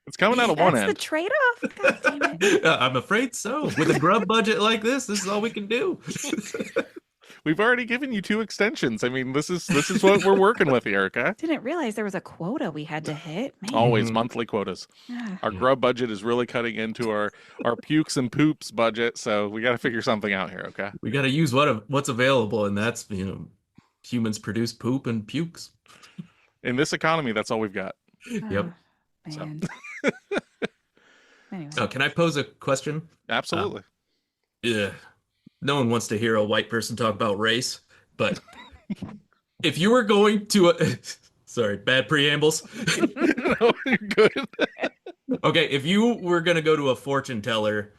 Speaker 2: It's coming out of one end.
Speaker 4: That's the trade-off. God damn it.
Speaker 3: I'm afraid so. With a grub budget like this is all we can do.
Speaker 2: We've already given you 2 extensions. I mean, this is what we're working with here, okay?
Speaker 4: Didn't realize there was a quota we had to hit. Man.
Speaker 2: Always monthly quotas. Our grub budget is really cutting into our pukes and poops budget, so we got to figure something out here, okay?
Speaker 3: We got to use what's available, and that's, humans produce poop and pukes.
Speaker 2: In this economy, that's all we've got.
Speaker 3: Yep.
Speaker 4: Man. Anyway.
Speaker 3: Can I pose a question?
Speaker 2: Absolutely.
Speaker 3: Yeah. No one wants to hear a white person talk about race, but if you were going to sorry, bad preambles.
Speaker 2: No, you're good.
Speaker 3: Okay, if you were going to go to a fortune teller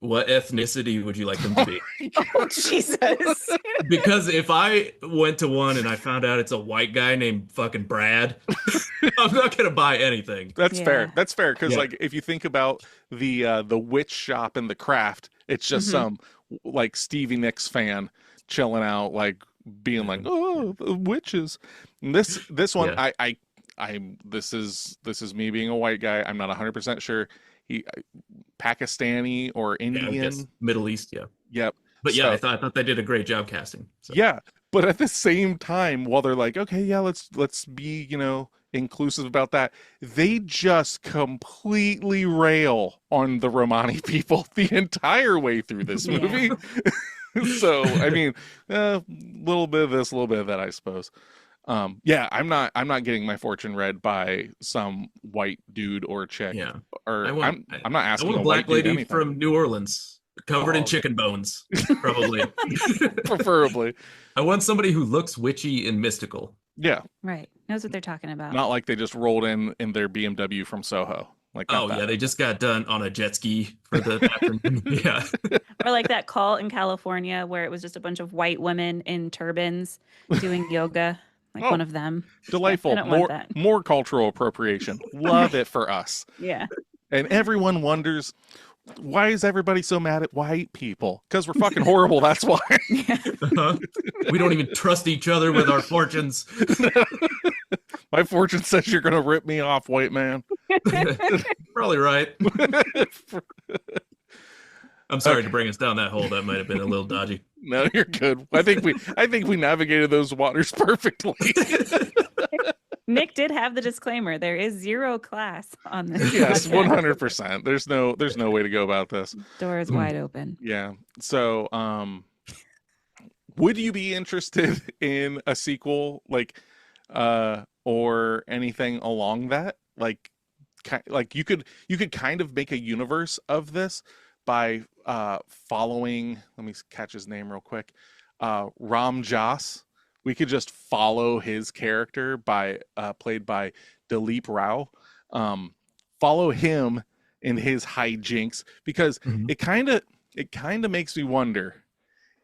Speaker 3: what ethnicity would you like them to be?
Speaker 4: Oh, Jesus.
Speaker 3: Because if I went to one and I found out it's a white guy named fucking Brad, I'm not gonna buy anything.
Speaker 2: That's fair.
Speaker 4: Yeah.
Speaker 2: That's fair because
Speaker 3: Yeah.
Speaker 2: like if you think about the witch shop and the craft, it's just
Speaker 4: Mhm.
Speaker 2: some like Stevie Nicks fan chilling out, like being like, oh, the witches. And this one,
Speaker 3: Yeah.
Speaker 2: this is me being a white guy. I'm not 100% sure. He Pakistani or
Speaker 3: Yeah, I would guess
Speaker 2: Indian.
Speaker 3: Middle East, yeah.
Speaker 2: Yep.
Speaker 3: But yeah,
Speaker 2: So-
Speaker 3: I thought they did a great job casting. So.
Speaker 2: Yeah, but at the same time, while they're like, okay, yeah, let's be, inclusive about that, they just completely rail on the Romani people the entire way through this
Speaker 4: Yeah.
Speaker 2: movie. So, I mean, a little bit of this, a little bit of that, I suppose. Yeah, I'm not getting my fortune read by some white dude or chick.
Speaker 3: Yeah.
Speaker 2: Or
Speaker 3: I want-
Speaker 2: I'm not
Speaker 3: I
Speaker 2: asking
Speaker 3: want a
Speaker 2: a white
Speaker 3: black lady
Speaker 2: dude anything.
Speaker 3: from New Orleans, covered in
Speaker 2: Oh.
Speaker 3: chicken bones, probably.
Speaker 2: Preferably.
Speaker 3: I want somebody who looks witchy and mystical.
Speaker 2: Yeah.
Speaker 4: Right. Knows what they're talking about.
Speaker 2: Not like they just rolled in their BMW from Soho. Like not
Speaker 3: Oh,
Speaker 2: that.
Speaker 3: yeah, they just got done on a jet ski for the afternoon. Yeah.
Speaker 4: Or like that cult in California where it was just a bunch of white women in turbans doing yoga. Like
Speaker 2: Oh.
Speaker 4: one of them.
Speaker 2: Delightful.
Speaker 4: I don't want
Speaker 2: More
Speaker 4: that.
Speaker 2: more cultural appropriation. Love it for us.
Speaker 4: Yeah.
Speaker 2: And everyone wonders, why is everybody so mad at white people? Because we're fucking horrible, that's why.
Speaker 3: Uh-huh. We don't even trust each other with our fortunes.
Speaker 2: My fortune says you're gonna rip me off, white man.
Speaker 3: Probably right. I'm sorry to bring us down that hole. That might have been a little dodgy.
Speaker 2: No, you're good. I think we navigated those waters perfectly.
Speaker 4: Nick did have the disclaimer. There is zero class on this.
Speaker 2: Yes,
Speaker 4: podcast.
Speaker 2: 100%. There's no way to go about this.
Speaker 4: Door is wide open.
Speaker 2: Yeah. So, would you be interested in a sequel, like, or anything along that? Like you could kind of make a universe of this by following. Let me catch his name real quick. Ram Dass. We could just follow his character played by Dileep Rao. Follow him in his hijinks because
Speaker 3: Mhm.
Speaker 2: it kind of makes me wonder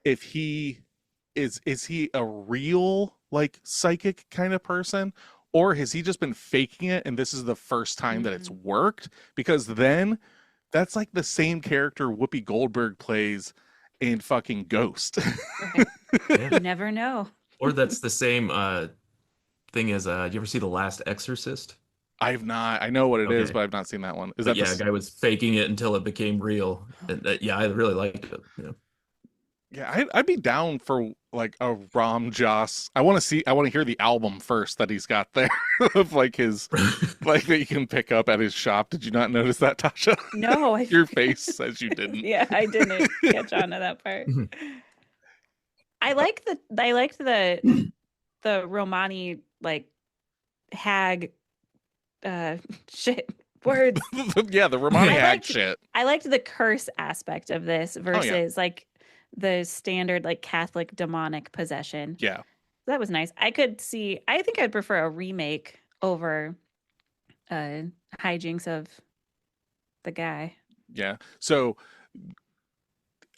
Speaker 2: if he is he a real like psychic kind of person, or has he just been faking it and this is the first time that it's worked? Because then that's like the same character Whoopi Goldberg plays in fucking Ghost.
Speaker 4: You never know.
Speaker 3: Or that's the same thing as you ever see The Last Exorcist?
Speaker 2: I have not. I know what it is,
Speaker 3: Okay.
Speaker 2: but I've not seen that one. Is
Speaker 3: But
Speaker 2: that
Speaker 3: yeah, a guy was faking it until it became real. And, yeah, I really liked it. Yeah.
Speaker 2: Yeah, I'd be down for like a Ram Dass. I want to hear the album first that he's got there of like his like that you can pick up at his shop. Did you not notice that, Tasha?
Speaker 4: No,
Speaker 2: Your face says you didn't.
Speaker 4: Yeah, I didn't catch on to that part.
Speaker 3: Mhm.
Speaker 4: I liked the Romani like hag shit words.
Speaker 2: Yeah, the Romani
Speaker 4: I
Speaker 2: hack
Speaker 4: liked-
Speaker 2: shit.
Speaker 4: I liked the curse aspect of this versus like the standard like Catholic demonic possession.
Speaker 2: Yeah.
Speaker 4: That was nice. I think I'd prefer a remake over hijinks of the guy.
Speaker 2: Yeah. So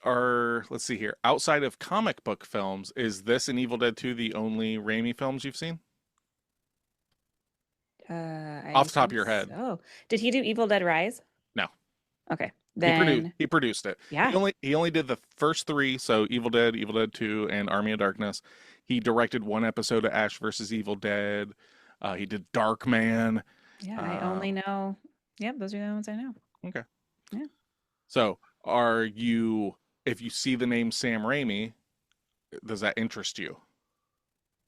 Speaker 2: let's see here. Outside of comic book films, is this and Evil Dead 2 the only Raimi films you've seen?
Speaker 4: I
Speaker 2: Off the top of
Speaker 4: think
Speaker 2: your head.
Speaker 4: so. Did he do Evil Dead Rise?
Speaker 2: No.
Speaker 4: Okay. Then
Speaker 2: He produced it.
Speaker 4: yeah.
Speaker 2: He only did the first three, so Evil Dead, Evil Dead 2, and Army of Darkness. He directed one episode of Ash versus Evil Dead. He did Darkman.
Speaker 4: Yeah, I only know. Yep, those are the ones I know.
Speaker 2: So, if you see the name Sam Raimi, does that interest you?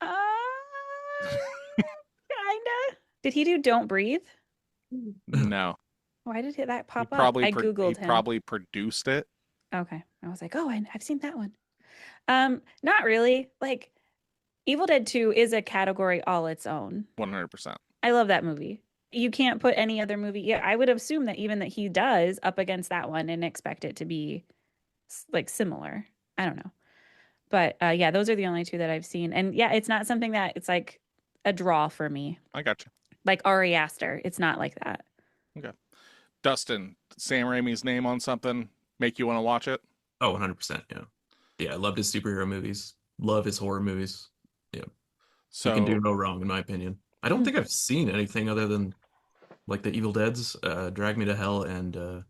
Speaker 4: Kinda. Did he do Don't Breathe?
Speaker 2: No.
Speaker 4: Why did that pop
Speaker 2: He
Speaker 4: up?
Speaker 2: probably
Speaker 4: I googled
Speaker 2: he
Speaker 4: him.
Speaker 2: probably produced it.
Speaker 4: Okay. I was like, oh, I've seen that one. Not really. Like, Evil Dead 2 is a category all its own.
Speaker 2: 100%.
Speaker 4: I love that movie. You can't put any other movie. Yeah, I would assume that even that he does up against that one and expect it to be like similar. I don't know. But yeah, those are the only two that I've seen. And yeah, it's not something that it's like a draw for me.
Speaker 2: I got you.
Speaker 4: Like Ari Aster. It's not like that.
Speaker 2: Dustin, Sam Raimi's name on something, make you want to watch it?
Speaker 3: Oh, 100%. Yeah. Yeah, I loved his superhero movies. Love his horror movies. Yeah. He can do
Speaker 2: So
Speaker 3: no wrong, in my opinion. I don't think I've seen anything other than like the Evil Dead's, Drag Me to Hell, and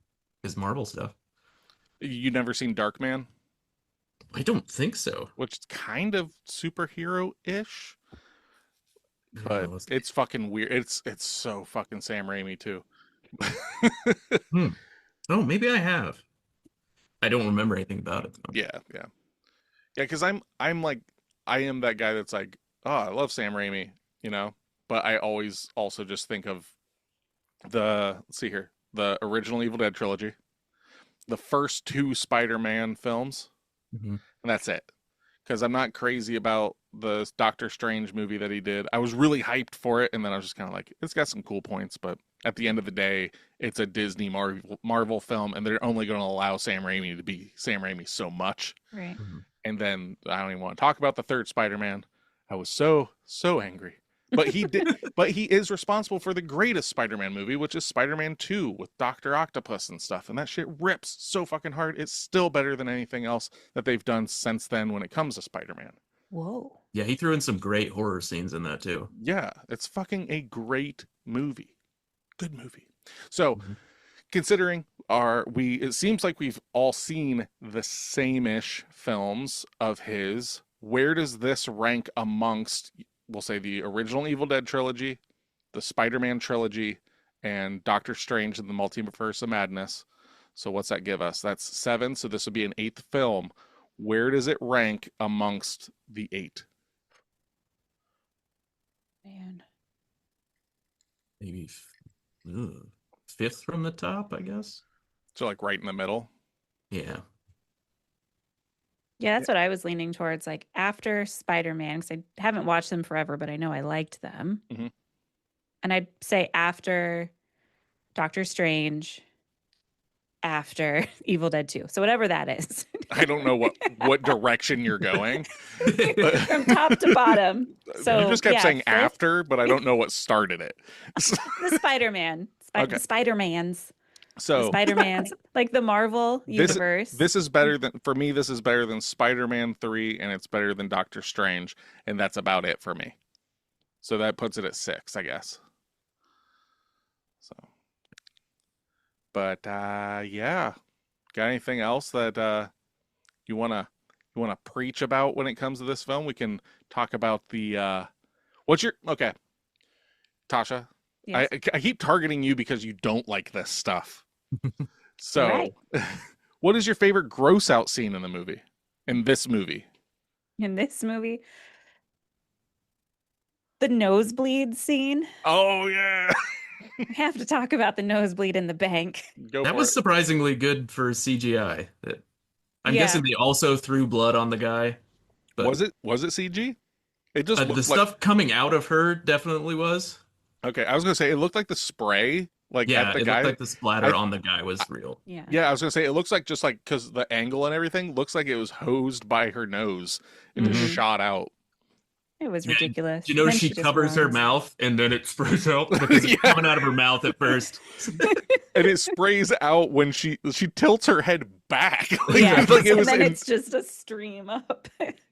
Speaker 3: his Marvel stuff.
Speaker 2: you never seen Darkman,
Speaker 3: I don't think so.
Speaker 2: which is kind of superhero-ish, but
Speaker 3: let's-
Speaker 2: it's fucking weird. It's so fucking Sam Raimi too.
Speaker 3: Oh, maybe I have. I don't remember anything about it, though.
Speaker 2: Yeah, yeah. Yeah, because I'm like I am that guy that's like, oh, I love Sam Raimi, you know, but I always also just think of let's see here, the original Evil Dead trilogy, the first two Spider-Man films,
Speaker 3: Mhm.
Speaker 2: and that's it. Because I'm not crazy about the Doctor Strange movie that he did. I was really hyped for it, and then I was just kind of like, it's got some cool points, but at the end of the day, it's a Disney Marvel film, and they're only going to allow Sam Raimi to be Sam Raimi so much.
Speaker 4: Right.
Speaker 2: And then I don't even want to talk about the third Spider-Man. I was so angry. But he did but he is responsible for the greatest Spider-Man movie, which is Spider-Man 2 with Dr. Octopus and stuff. And that shit rips so fucking hard. It's still better than anything else that they've done since then when it comes to Spider-Man.
Speaker 4: Whoa.
Speaker 3: Yeah, he threw in some great horror scenes in that too.
Speaker 2: Yeah, it's fucking a great movie. Good movie. So,
Speaker 3: Mhm.
Speaker 2: considering it seems like we've all seen the same-ish films of his. Where does this rank amongst, we'll say, the original Evil Dead trilogy, the Spider-Man trilogy, and Doctor Strange and the Multiverse of Madness? So what's that give us? That's 7, so this would be an 8th film. Where does it rank amongst the 8?
Speaker 4: Man.
Speaker 3: Maybe fifth from the top, I guess.
Speaker 2: So like right in the middle?
Speaker 3: Yeah.
Speaker 4: Yeah, that's what I was leaning towards. Like after Spider-Man, because I haven't watched them forever, but I know I liked them.
Speaker 2: Mhm.
Speaker 4: And I'd say after Doctor Strange, after Evil Dead 2. So whatever that is.
Speaker 2: I don't know what direction you're going.
Speaker 4: From top to bottom. So
Speaker 2: you just kept saying
Speaker 4: fifth,
Speaker 2: after, but I don't know what started it.
Speaker 4: the Spider-Man.
Speaker 2: Okay.
Speaker 4: The Spider-Mans.
Speaker 2: So
Speaker 4: The Spider-Mans. Like the Marvel universe.
Speaker 2: this is better than, for me, this is better than Spider-Man 3, and it's better than Doctor Strange, and that's about it for me. So that puts it at 6, I guess. So, but yeah, got anything else that you wanna preach about when it comes to this film? We can talk about the okay, Tasha.
Speaker 4: Yes.
Speaker 2: I keep targeting you because you don't like this stuff. So,
Speaker 4: Right.
Speaker 2: what is your favorite gross out scene in the movie? In this movie?
Speaker 4: In this movie, the nosebleed scene.
Speaker 2: Oh yeah.
Speaker 4: We have to talk about the nosebleed in the bank.
Speaker 2: Go
Speaker 3: That
Speaker 2: for
Speaker 3: was
Speaker 2: it.
Speaker 3: surprisingly good for CGI. I'm
Speaker 4: Yeah.
Speaker 3: guessing they also threw blood on the guy. But
Speaker 2: Was it CG? It just
Speaker 3: the
Speaker 2: looked
Speaker 3: stuff coming out of her definitely was.
Speaker 2: okay, I was gonna say it looked like the spray, like
Speaker 3: Yeah,
Speaker 2: at the
Speaker 3: it
Speaker 2: guy.
Speaker 3: looked like the splatter
Speaker 2: I-
Speaker 3: on the guy was real.
Speaker 4: Yeah.
Speaker 2: Yeah, I was gonna say it looks like just like because the angle and everything looks like it was hosed by her nose and
Speaker 3: Mhm.
Speaker 2: just shot out.
Speaker 4: It was
Speaker 3: Yeah,
Speaker 4: ridiculous.
Speaker 3: You know,
Speaker 4: Then
Speaker 3: she
Speaker 4: just
Speaker 3: covers her
Speaker 4: runs.
Speaker 3: mouth and then it sprays out because
Speaker 2: Yeah.
Speaker 3: it's coming out of her mouth at first.
Speaker 2: And it sprays out when she tilts her head back. Like,
Speaker 4: Yeah.
Speaker 2: like it
Speaker 4: and
Speaker 2: was
Speaker 4: then
Speaker 2: in-
Speaker 4: it's just a stream up.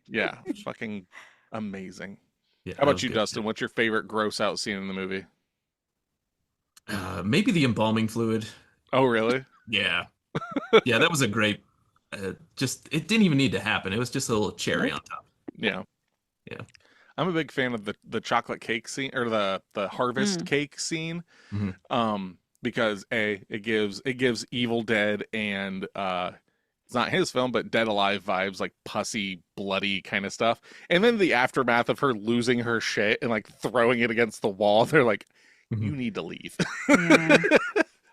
Speaker 2: yeah, fucking amazing.
Speaker 3: Yeah,
Speaker 2: How
Speaker 3: that
Speaker 2: about
Speaker 3: was
Speaker 2: you,
Speaker 3: good.
Speaker 2: Dustin? What's your favorite gross out scene in the movie?
Speaker 3: Maybe the embalming fluid.
Speaker 2: Oh, really?
Speaker 3: Yeah. Yeah, that was a great. Just it didn't even need to happen. It was just a little cherry on top.
Speaker 2: Yeah.
Speaker 3: Yeah.
Speaker 2: I'm a big fan of the chocolate cake scene or the harvest cake scene.
Speaker 3: Mhm.
Speaker 2: Because it gives Evil Dead and it's not his film, but Dead Alive vibes, like pussy, bloody kind of stuff. And then the aftermath of her losing her shit and like throwing it against the wall, they're like, you need to leave.
Speaker 4: Yeah.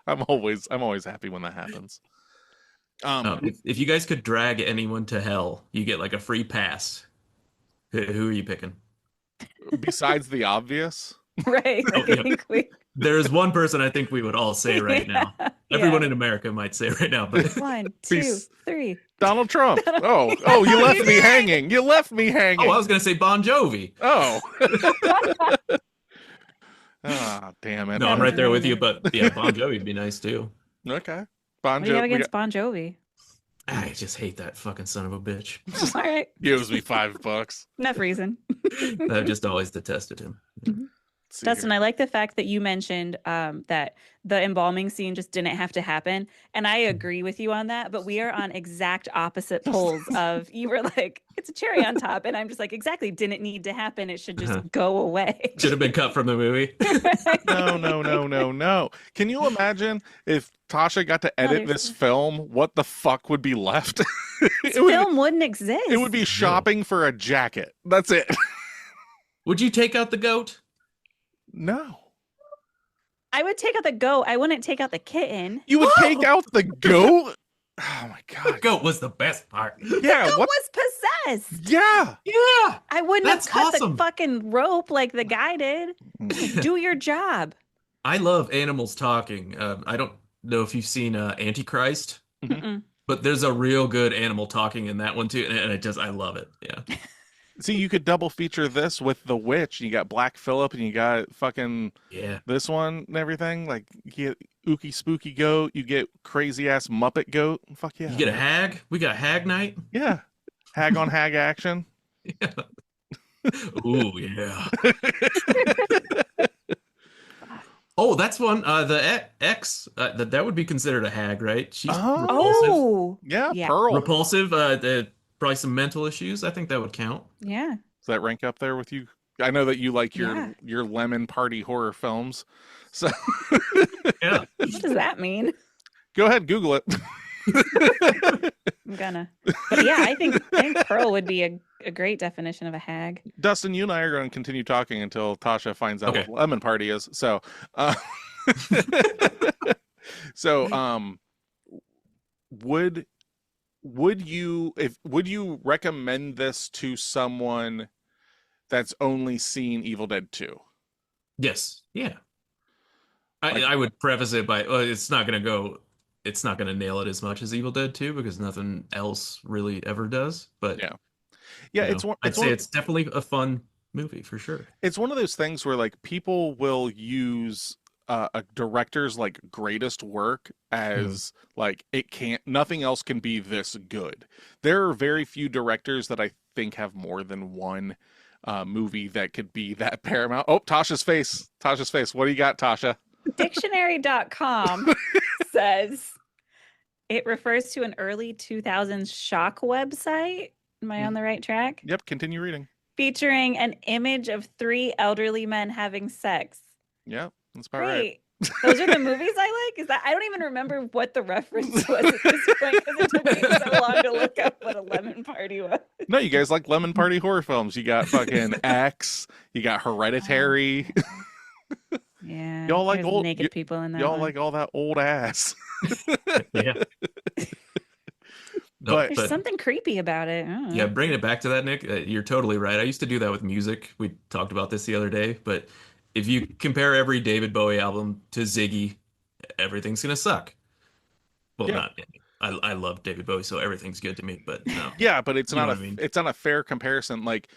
Speaker 2: I'm always happy when that happens.
Speaker 3: If you guys could drag anyone to hell, you get like a free pass. Who are you picking?
Speaker 2: Besides the obvious,
Speaker 4: Right.
Speaker 3: Oh,
Speaker 4: I
Speaker 3: yeah.
Speaker 4: think we.
Speaker 3: There's one person I think we would all say right now.
Speaker 4: Yeah.
Speaker 3: Everyone in America might say right now, but
Speaker 4: 1, 2,
Speaker 2: Peace.
Speaker 4: 3.
Speaker 2: Donald Trump. Oh, you left me hanging. You left me hanging.
Speaker 3: oh, I was gonna say Bon Jovi.
Speaker 2: Oh. Ah, damn it.
Speaker 3: No, I'm
Speaker 4: was
Speaker 3: right there with you,
Speaker 4: amazing.
Speaker 3: but yeah, Bon Jovi'd be nice too.
Speaker 2: Okay. Bon
Speaker 4: What do you have
Speaker 2: Jovi.
Speaker 4: against Bon Jovi?
Speaker 3: I just hate that fucking son of a bitch.
Speaker 4: All right.
Speaker 2: He owes me $5.
Speaker 4: Enough reason.
Speaker 3: I've just always detested him.
Speaker 2: Let's see
Speaker 4: Dustin,
Speaker 2: here.
Speaker 4: I like the fact that you mentioned that the embalming scene just didn't have to happen. And I agree with you on that, but we are on exact opposite poles of you were like, it's a cherry on top. And I'm just like, exactly, didn't need to happen. It should just go away.
Speaker 3: Should have been cut from the movie.
Speaker 2: No. Can you imagine if Tasha got to edit this film, what the fuck would be left?
Speaker 4: Film wouldn't exist.
Speaker 2: It would be shopping for a jacket. That's it.
Speaker 3: Would you take out the goat?
Speaker 2: No.
Speaker 4: I would take out the goat. I wouldn't take out the kitten.
Speaker 2: You would take out the goat? Oh my
Speaker 3: The
Speaker 2: god.
Speaker 3: goat was the best part.
Speaker 2: Yeah,
Speaker 4: Goat
Speaker 2: what?
Speaker 4: was possessed.
Speaker 2: Yeah.
Speaker 3: Yeah.
Speaker 4: I wouldn't
Speaker 3: That's
Speaker 4: have cut
Speaker 3: awesome.
Speaker 4: the fucking rope like the guy did. Do your job.
Speaker 3: I love animals talking. I don't know if you've seen Antichrist,
Speaker 4: Mm-mm.
Speaker 3: but there's a real good animal talking in that one too, and I love it. Yeah.
Speaker 2: See, you could double feature this with The Witch. You got Black Phillip and you got fucking
Speaker 3: Yeah.
Speaker 2: this one and everything. Like, you get Ookie Spooky Goat, you get crazy ass Muppet Goat. Fuck yeah.
Speaker 3: You get a hag. We got hag night.
Speaker 2: Yeah. Hag on hag action.
Speaker 3: Yeah. Ooh, yeah. Oh, that's one. The X. That would be considered a hag, right? She's repulsive.
Speaker 4: Oh,
Speaker 2: Yeah,
Speaker 4: Yeah.
Speaker 2: Pearl.
Speaker 3: Repulsive. Probably some mental issues. I think that would count.
Speaker 4: yeah.
Speaker 2: Does that rank up there with you? I know that you like
Speaker 4: Yeah.
Speaker 2: your lemon party horror films. So
Speaker 3: Yeah.
Speaker 4: What does that mean?
Speaker 2: go ahead, Google it.
Speaker 4: I'm gonna. But yeah, I think Pearl would be a great definition of a hag.
Speaker 2: Dustin, you and I are going to continue talking until Tasha finds out
Speaker 3: Okay.
Speaker 2: what lemon party is. So, so, would you recommend this to someone that's only seen Evil Dead 2?
Speaker 3: Yes. Yeah.
Speaker 2: Like-
Speaker 3: I would preface it by it's not gonna nail it as much as Evil Dead 2 because nothing else really ever does. But
Speaker 2: Yeah. Yeah,
Speaker 3: you
Speaker 2: it's
Speaker 3: know,
Speaker 2: one.
Speaker 3: I'd
Speaker 2: It's
Speaker 3: say
Speaker 2: one,
Speaker 3: it's definitely a fun movie for sure.
Speaker 2: it's one of those things where like people will use a director's like greatest work as like nothing else can be this good. There are very few directors that I think have more than one movie that could be that paramount. Oh, Tasha's face. What do you got, Tasha?
Speaker 4: Dictionary.com says it refers to an early 2000s shock website. Am I on the right track?
Speaker 2: Yep, continue reading.
Speaker 4: Featuring an image of 3 elderly men having sex.
Speaker 2: Yep, that's about right.
Speaker 4: Great. Those are the movies I like? Is that I don't even remember what the reference was at this point because it took me so long to look up what a lemon party was.
Speaker 2: No, you guys like lemon party horror films. You got fucking X, you got Hereditary.
Speaker 4: Yeah.
Speaker 2: Y'all like
Speaker 4: there's
Speaker 2: old-
Speaker 4: naked people in that
Speaker 2: Y'all
Speaker 4: one.
Speaker 2: like all that old ass.
Speaker 3: Yeah. No,
Speaker 2: But-
Speaker 4: There's something creepy about it. I don't know.
Speaker 3: yeah, bringing it back to that, Nick, you're totally right. I used to do that with music. We talked about this the other day, but if you compare every David Bowie album to Ziggy, everything's gonna suck. Well,
Speaker 2: Yeah.
Speaker 3: not. I love David Bowie, so everything's good to me. But no,
Speaker 2: Yeah, but it's
Speaker 3: You know
Speaker 2: not
Speaker 3: what I mean?
Speaker 2: it's not a fair comparison. Like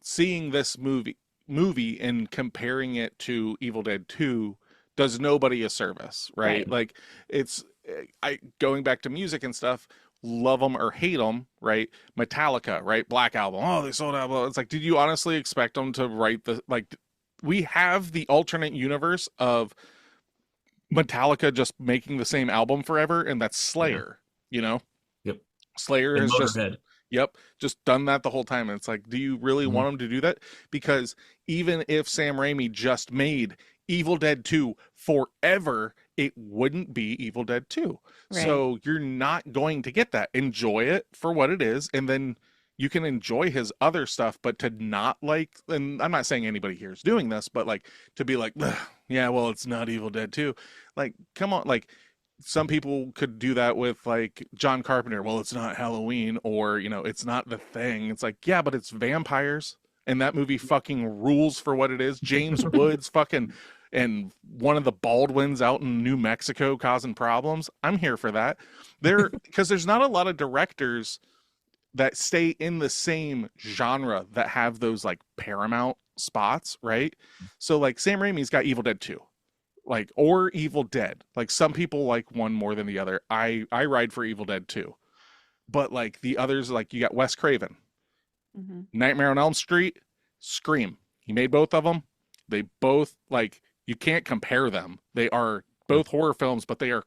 Speaker 2: seeing this movie and comparing it to Evil Dead 2 does nobody a service, right?
Speaker 4: Right.
Speaker 2: Like it's going back to music and stuff, love them or hate them, right? Metallica, right? Black Album. Oh, they sold out. It's like, did you honestly expect them to write the like? We have the alternate universe of Metallica just making the same album forever, and that's Slayer. You know,
Speaker 3: Yep.
Speaker 2: Slayer
Speaker 3: and
Speaker 2: is just
Speaker 3: Motorhead.
Speaker 2: Yep, just done that the whole time. And it's like, do you really
Speaker 3: Mhm.
Speaker 2: want them to do that? Because even if Sam Raimi just made Evil Dead 2 forever, it wouldn't be Evil Dead 2.
Speaker 4: Right.
Speaker 2: So you're not going to get that. Enjoy it for what it is, and then you can enjoy his other stuff, but to not like, and I'm not saying anybody here is doing this, but like to be like, "Ugh, yeah, well, it's not Evil Dead 2. Like, come on, like some people could do that with like John Carpenter. Well, it's not Halloween, or you know, it's not The Thing. It's like, yeah, but it's vampires, and that movie fucking rules for what it is. James Woods fucking and one of the Baldwins out in New Mexico causing problems. I'm here for that. Because there's not a lot of directors that stay in the same genre that have those like paramount spots, right? So like Sam Raimi's got Evil Dead 2. like, or Evil Dead. Like, some people like one more than the other. I ride for Evil Dead too. But like the others, like you got Wes Craven,
Speaker 4: Mm-hmm.
Speaker 2: Nightmare on Elm Street, Scream. He made both of them. They both, like, you can't compare them. They are both horror films, but they're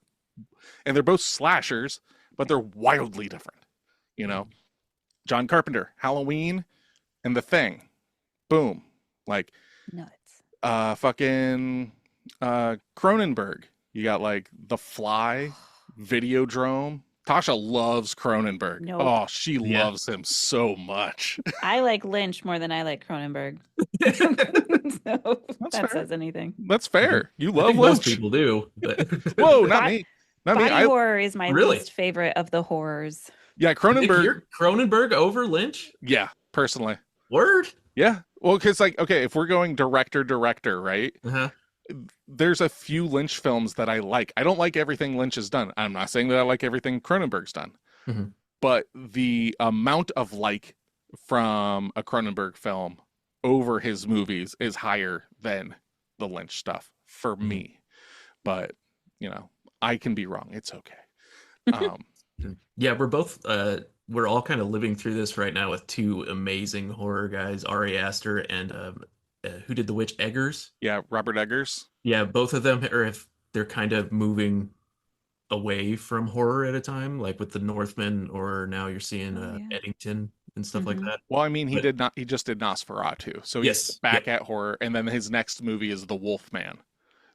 Speaker 2: both slashers, but they're wildly different. You know, John Carpenter, Halloween, and The Thing. Boom. Like,
Speaker 4: Nuts.
Speaker 2: fucking Cronenberg. You got like The Fly, Videodrome. Tasha loves Cronenberg.
Speaker 4: Nope.
Speaker 2: Oh, she
Speaker 3: Yeah.
Speaker 2: loves him so much.
Speaker 4: I like Lynch more than I like Cronenberg. So
Speaker 2: That's
Speaker 4: that
Speaker 2: fair.
Speaker 4: says anything.
Speaker 2: That's fair. You
Speaker 3: I
Speaker 2: love
Speaker 3: think most
Speaker 2: Lynch.
Speaker 3: people do. But
Speaker 2: Whoa, not
Speaker 4: Body-
Speaker 2: me. Not me.
Speaker 4: Body horror is my
Speaker 3: Really?
Speaker 4: least favorite of the horrors.
Speaker 2: Yeah, Cronenberg.
Speaker 3: You're Cronenberg over Lynch?
Speaker 2: Yeah, personally.
Speaker 3: Word?
Speaker 2: Yeah. Well, because, like, okay, if we're going director, right?
Speaker 3: Uh-huh.
Speaker 2: There's a few Lynch films that I like. I don't like everything Lynch has done. I'm not saying that I like everything Cronenberg's done.
Speaker 3: Mhm.
Speaker 2: But the amount of like from a Cronenberg film over his movies is higher than the Lynch stuff for me. But, you know, I can be wrong. It's okay.
Speaker 3: Yeah, we're all kind of living through this right now with two amazing horror guys, Ari Aster and who did The Witch, Eggers?
Speaker 2: Yeah, Robert Eggers.
Speaker 3: Yeah, both of them are, if they're kind of moving away from horror at a time, like with The Northman, or now you're seeing
Speaker 4: Yeah.
Speaker 3: Eddington and stuff like
Speaker 4: Mhm.
Speaker 3: that.
Speaker 2: Well, I mean, he
Speaker 3: But-
Speaker 2: just did Nosferatu. So he's
Speaker 3: Yes,
Speaker 2: back at horror, and then his next movie is The Wolfman.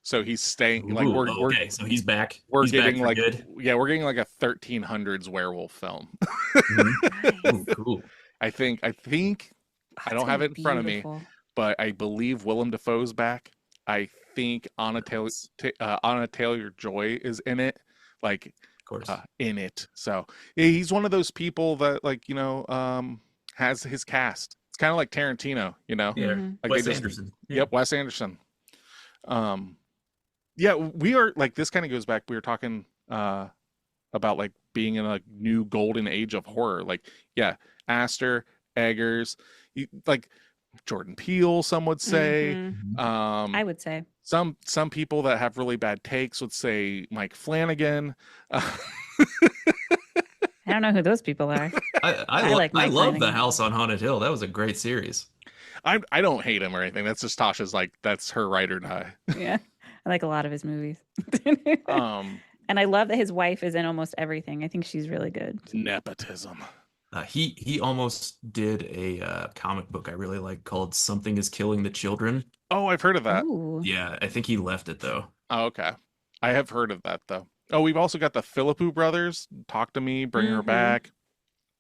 Speaker 2: So he's staying like
Speaker 3: Ooh,
Speaker 2: we're
Speaker 3: okay, so he's back.
Speaker 2: we're
Speaker 3: He's
Speaker 2: getting
Speaker 3: back for
Speaker 2: like
Speaker 3: good.
Speaker 2: yeah, we're getting like a 1300s werewolf film.
Speaker 3: Mhm. Ooh, cool.
Speaker 2: I think I
Speaker 4: It's
Speaker 2: don't have
Speaker 4: gonna
Speaker 2: it
Speaker 4: be
Speaker 2: in front of me.
Speaker 4: beautiful.
Speaker 2: But I believe Willem Dafoe's back. I think Anna Taylor-Joy is in it, like
Speaker 3: Of course.
Speaker 2: in it. So yeah, he's one of those people that, like, you know, has his cast. It's kind of like Tarantino, you know.
Speaker 3: Yeah,
Speaker 4: Mhm.
Speaker 2: Like
Speaker 3: Wes
Speaker 2: they just-
Speaker 3: Anderson. Yeah.
Speaker 2: Yep, Wes Anderson. Yeah, we are like, this kind of goes back. We were talking about like being in a new golden age of horror. Like, yeah, Aster, Eggers, like Jordan Peele, some would say.
Speaker 4: Mhm.
Speaker 2: I
Speaker 4: would say.
Speaker 2: some people that have really bad takes would say Mike Flanagan.
Speaker 4: I don't know who those people are.
Speaker 3: I
Speaker 4: like Mike
Speaker 3: love The
Speaker 4: Flanagan.
Speaker 3: House on Haunted Hill. That was a great series.
Speaker 2: I don't hate him or anything. That's just Tasha's, like, that's her ride or die.
Speaker 4: Yeah. I like a lot of his movies.
Speaker 2: Um,
Speaker 4: And I love that his wife is in almost everything. I think she's really good.
Speaker 2: nepotism.
Speaker 3: He almost did a comic book I really like called Something is Killing the Children.
Speaker 2: Oh, I've heard of that.
Speaker 4: Ooh.
Speaker 3: Yeah, I think he left it though.
Speaker 2: Oh, okay. I have heard of that though. Oh, we've also got the Philippou brothers. Talk to Me, Bring Her
Speaker 4: Mhm.
Speaker 2: Back.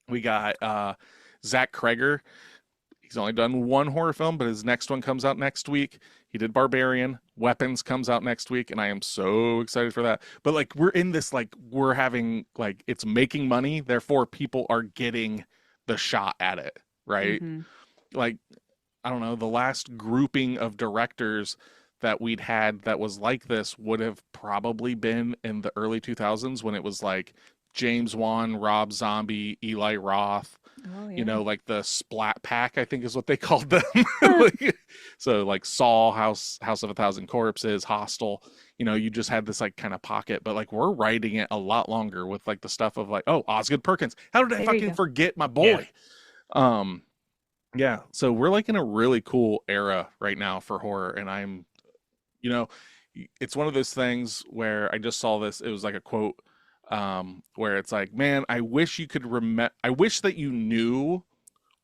Speaker 2: We got Zach Kreger. He's only done one horror film, but his next one comes out next week. He did Barbarian. Weapons comes out next week, and I am so excited for that. But like, we're in this, like, we're having, like, it's making money, therefore people are getting the shot at it, right?
Speaker 4: Mhm.
Speaker 2: Like, I don't know, the last grouping of directors that we'd had that was like this would have probably been in the early 2000s, when it was like James Wan, Rob Zombie, Eli Roth,
Speaker 4: Oh, yeah.
Speaker 2: you know, like the Splat Pack, I think is what they called them. Like, so like Saw, House of a Thousand Corpses, Hostel, you know, you just had this like kind of pocket, but like we're writing it a lot longer with like the stuff of like, oh, Osgood Perkins. How did I
Speaker 4: There you
Speaker 2: fucking
Speaker 4: go.
Speaker 2: forget my boy? Yeah, so we're like in a really cool era right now for horror, and I'm, you know, it's one of those things where I just saw this, it was like a quote, where it's like, man, I wish you could I wish that you knew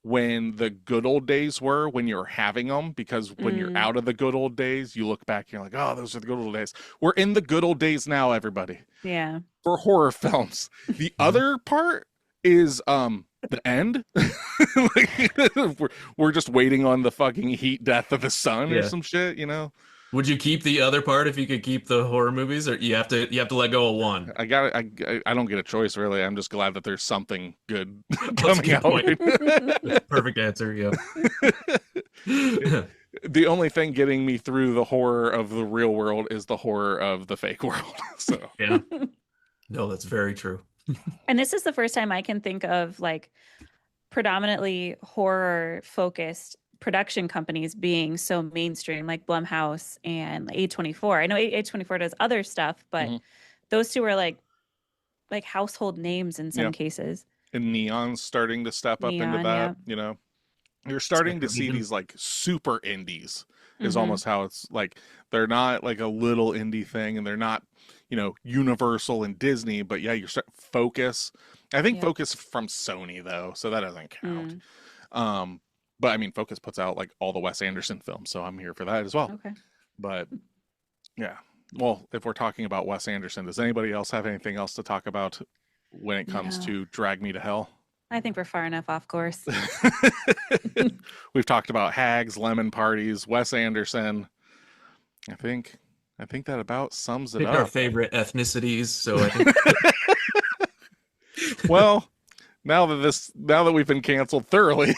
Speaker 2: when the good old days were, when you're having them, because when you're out of the good old days, you look back and you're like, oh, those are the good old days. We're in the good old days now, everybody,
Speaker 4: Yeah.
Speaker 2: for horror films. The other part is the end. Like, we're just waiting on the fucking heat death of the sun or
Speaker 3: Yeah.
Speaker 2: some shit, you know.
Speaker 3: Would you keep the other part if you could keep the horror movies, or you have to let go of one?
Speaker 2: I don't get a choice, really. I'm just glad that there's something good
Speaker 3: That's a
Speaker 2: coming
Speaker 3: good
Speaker 2: out.
Speaker 3: point. Perfect answer. Yeah.
Speaker 2: The only thing getting me through the horror of the real world is the horror of the fake world. So
Speaker 3: Yeah. No, that's very true.
Speaker 4: And this is the first time I can think of like predominantly horror focused production companies being so mainstream, like Blumhouse and A24. I know A24 does other stuff, but those two are like household names in some cases.
Speaker 2: And Neon's starting to step up into that, you know. You're starting to see these like super indies is almost how it's like. They're not like a little indie thing, and they're not, you know, Universal and Disney, but yeah, you're Focus. I think Focus from Sony though, so that doesn't count. But I mean, Focus puts out like all the Wes Anderson films, so I'm here for that as well.
Speaker 4: Okay.
Speaker 2: But yeah, well, if we're talking about Wes Anderson, does anybody else have anything else to talk about when it comes to Drag Me to Hell?
Speaker 4: I think we're far enough off course.
Speaker 2: We've talked about hags, lemon parties, Wes Anderson. I think that about sums it up.
Speaker 3: Our favorite ethnicities, so I think
Speaker 2: well, now that we've been canceled thoroughly,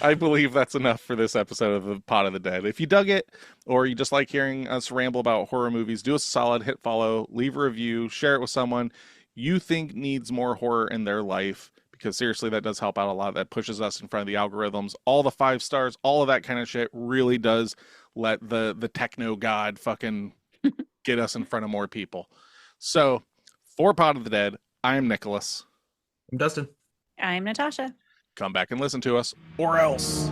Speaker 2: I believe that's enough for this episode of the Pot of the Dead. If you dug it, or you just like hearing us ramble about horror movies, do us a solid, hit follow, leave a review, share it with someone you think needs more horror in their life, because seriously, that does help out a lot. That pushes us in front of the algorithms. All the 5 stars, all of that kind of shit really does let the techno god fucking get us in front of more people. So, for Pot of the Dead, I'm Nicholas.
Speaker 3: I'm Dustin.
Speaker 4: I'm Natasha.
Speaker 2: Come back and listen to us, or else.